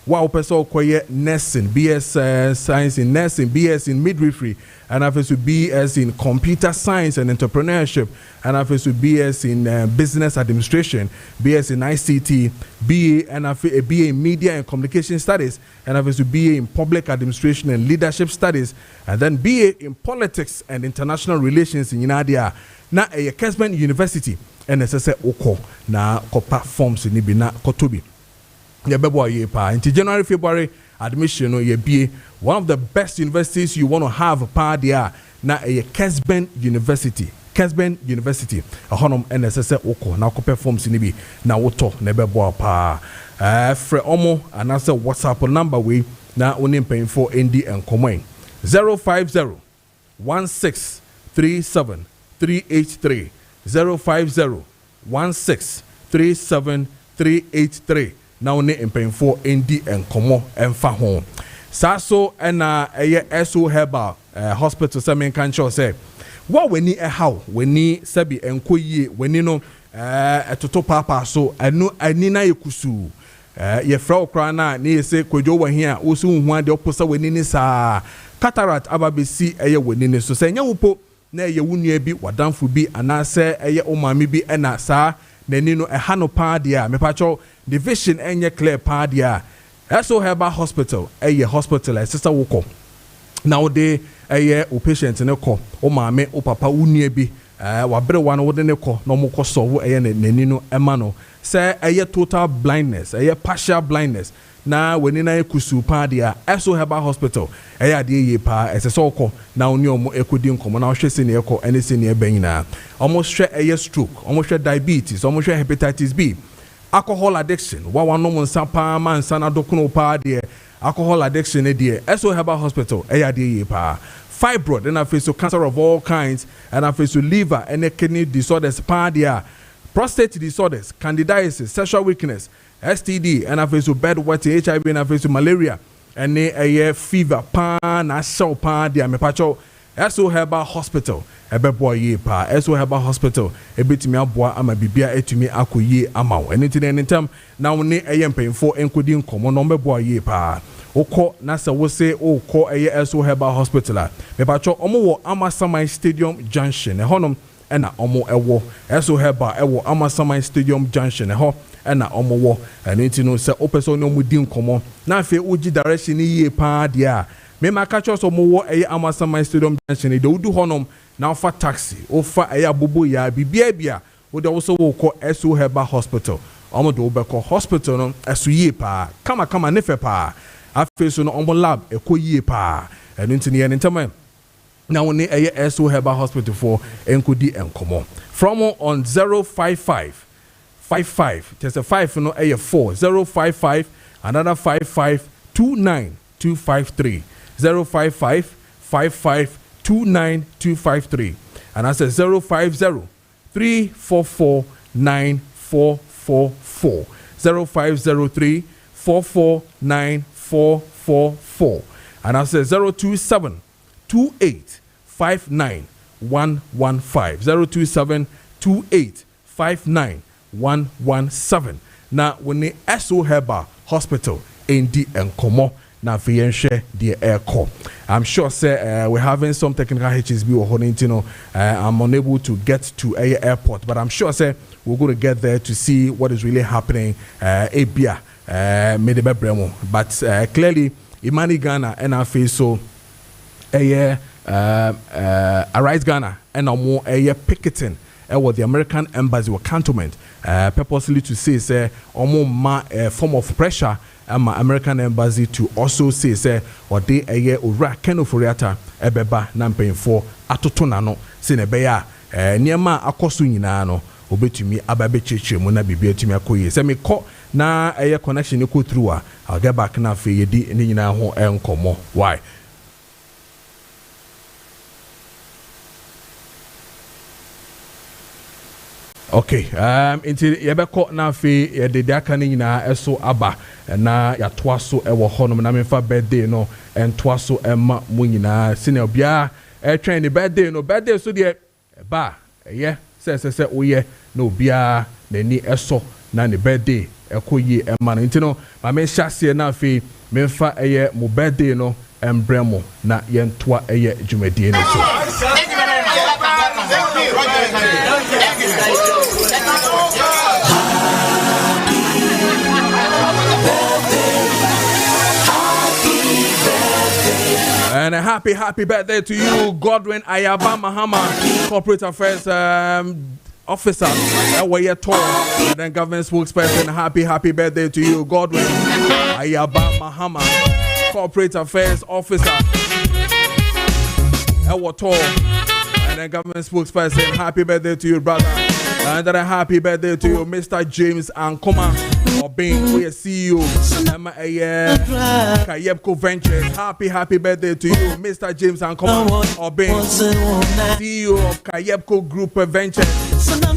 Wow, person koye nursing, BS science in nursing, BS in midwifery, and after to BS in computer science and entrepreneurship, and after to BS in business administration, BS in ICT, BA and after a BA in media and communication studies, and after to BA in public administration and leadership studies, and then BA in politics and international relations in United. Na a Kessben University, and as I oko na kopa forms ni bi na kotobi. Ye bebo ye pa. Into January, February admission no ye be one of the best universities you want to have pa dia na a Kessben University. Kessben University. A honum NSS oko na kopa forms ni bi na woto na bebo pa. Fre omo anasa WhatsApp number we na onim paying for ND and Comoin 050 1637 383 050 1637 383 now ne mpemfo ND and Komo emfa ho saso na SO Herbal Hospital semen kan cho say what we need a how we need sabi enkoyie we need no etoto papa so anu anina yekusu ye fra okra na ne say Kojo wa hia wo so hu ade oposa we ni sa cataract ababesi we ni so say nya wopo na ye wunua bi wadamfo bi anase omami bi na sa nani no no pa dia mepacho division enye clear pa dia SO Herbal Hospital hospital sister woko now de o patient ne ko o maame o papa wunua bi wabre wan wo de ne ko no mo ko solve nani no ema no say total blindness partial blindness na weni na ekusu pa dia SO Herbal Hospital ade ye pa esese okọ na oni omo ekodi nkomo na hwe se ne ekọ ene se ne ebanyina omo hwe stroke omo hwe diabetes omo hwe hepatitis B alcohol addiction wa no nsa pa ma nsa na dokuno pa dia alcohol addiction e dia SO Herbal Hospital ade ye pa fibroid and face cancer of all kinds and face liver and kidney disorders pa dia prostate disorders candidiasis sexual weakness STD and face bed wetting HIV and face malaria and a fever pa na show pa dia me pacho SO Herbal Hospital ebebo ye pa SO Herbal Hospital ebetimi aboa ama bibia etumi akoye amaw anything na woni mpemfo enkodi nkomo no mbebo ye pa okọ na se wo se okọ SO Herbal Hospital me pacho omo wo Amasamai Stadium Junction honom ena omo ewo SO Herbal ewo Amasamai Stadium Junction ho ena omo wo enti no se opeso no mudi nkomo na afi oji direction ye pa dia me makacho so mo wo Amasamai Stadium Junction de udu honom na ofa taxi ofa abobo ya bibia wo de wo so wo ko SO Herbal Hospital omo do obeko hospital no esu ye pa kama nefe pa afi so no omo lab ekoye pa enti ne ntama now we need SO Herbal Hospital for enkodi enkomo from on 055 there's a 5 no 4 055 another 55 29253 055 55 29253 and I said 050 344 9444 0503 44944 and I said 027 2859 027 2859 na when SO Herbal Hospital ND Enkomo na fiyenhwe the airco I'm sure say we're having some technical HSB or honintino I'm unable to get to a airport but I'm sure say we're going to get there to see what is really happening ebia medebe bremo but clearly Imani Ghana and our face so Arise Ghana and more picketing with the American embassy or cantonment purposely to say ma form of pressure my American embassy to also say or they ora kenoforiata ebeba na mpemfo atoto na no se ne beya niema akoso nyina no obetumi ababe cheche mu na bibia tumi akoye se me ko na connection e ko through I'll get back na fe yedi ni nyina ho enkomo why. Okay, into yebeko na fe de daka ni nyina eso aba na ya toaso ewo honom na memfa birthday no en toaso emma mu nyina sine obia train the birthday so de ba ye se oye na obia na ni eso na ne birthday ekoye emano ntino ma me hyase na afi me fa eye mo birthday no embremo na yentoa eye dwumadie no so. And a happy birthday to you, Godwin Ayaba Mahama, Corporate Affairs Officer, and then Government Spokesperson. Happy birthday to you, Godwin Ayaba Mahama, Corporate Affairs Officer, and then Government Spokesperson. Happy birthday to you, brother. And then a happy birthday to you, Mr. James Ankoma, or being a CEO, Kayepko Ventures. Happy birthday to you, Mr. James Ankoma, or being CEO of Kayepko Group Ventures.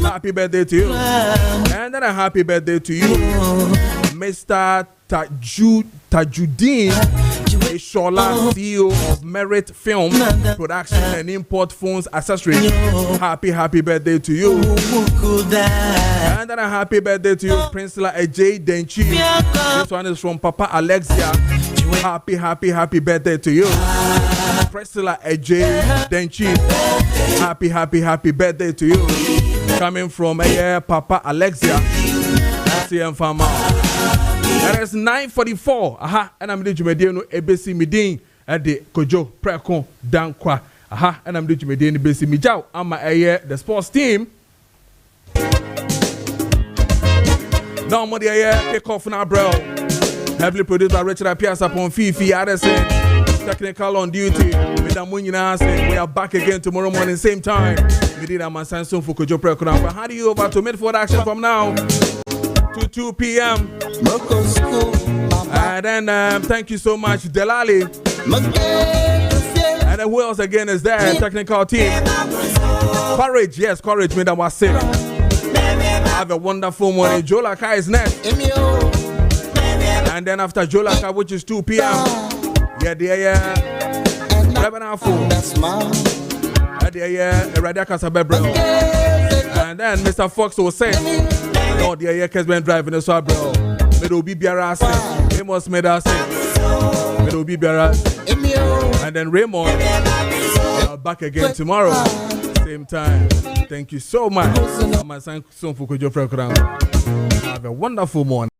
Happy birthday to you. And then a happy birthday to you, Mr. Tajudeen Shola, CEO of Merit Film Production and Import Phones Accessories. Happy birthday to you. And then a happy birthday to you, Princella Ej Denchi. This one is from Papa Alexia. Happy birthday to you, Princella Ej Denchi. Happy birthday to you. Coming from Papa Alexia. CM Farmer. And it's 9:44. And I'm the Jumediano ABC Midin at the Kojo Preko Dankwah. And I'm the Jumediano ABC Mijao. I'm the sports team. Now, Modi kick off now, bro. Heavily produced by Richard Piazza upon Fifi Addison. Technical on duty. We are back again tomorrow morning, same time. We did a man soon for Kojo Preko Dankwah. How do you over to midfield action from now to 2 p.m. And then thank you so much, Delali. And then who else again is there? Technical team. Courage, yes, courage, me that was sick. Have a wonderful morning. Jolaka is next. And then after Jolaka, which is 2 p.m. Yeah, the 11 hour full. And then Mr. Fox will say, no, the Kessben driving the swab, bro. Middle be biara, Amos made us middle be biara. And then Raymond back again tomorrow, same time. Thank you so much. My son, Kojo Preko Dankwah. Have a wonderful morning.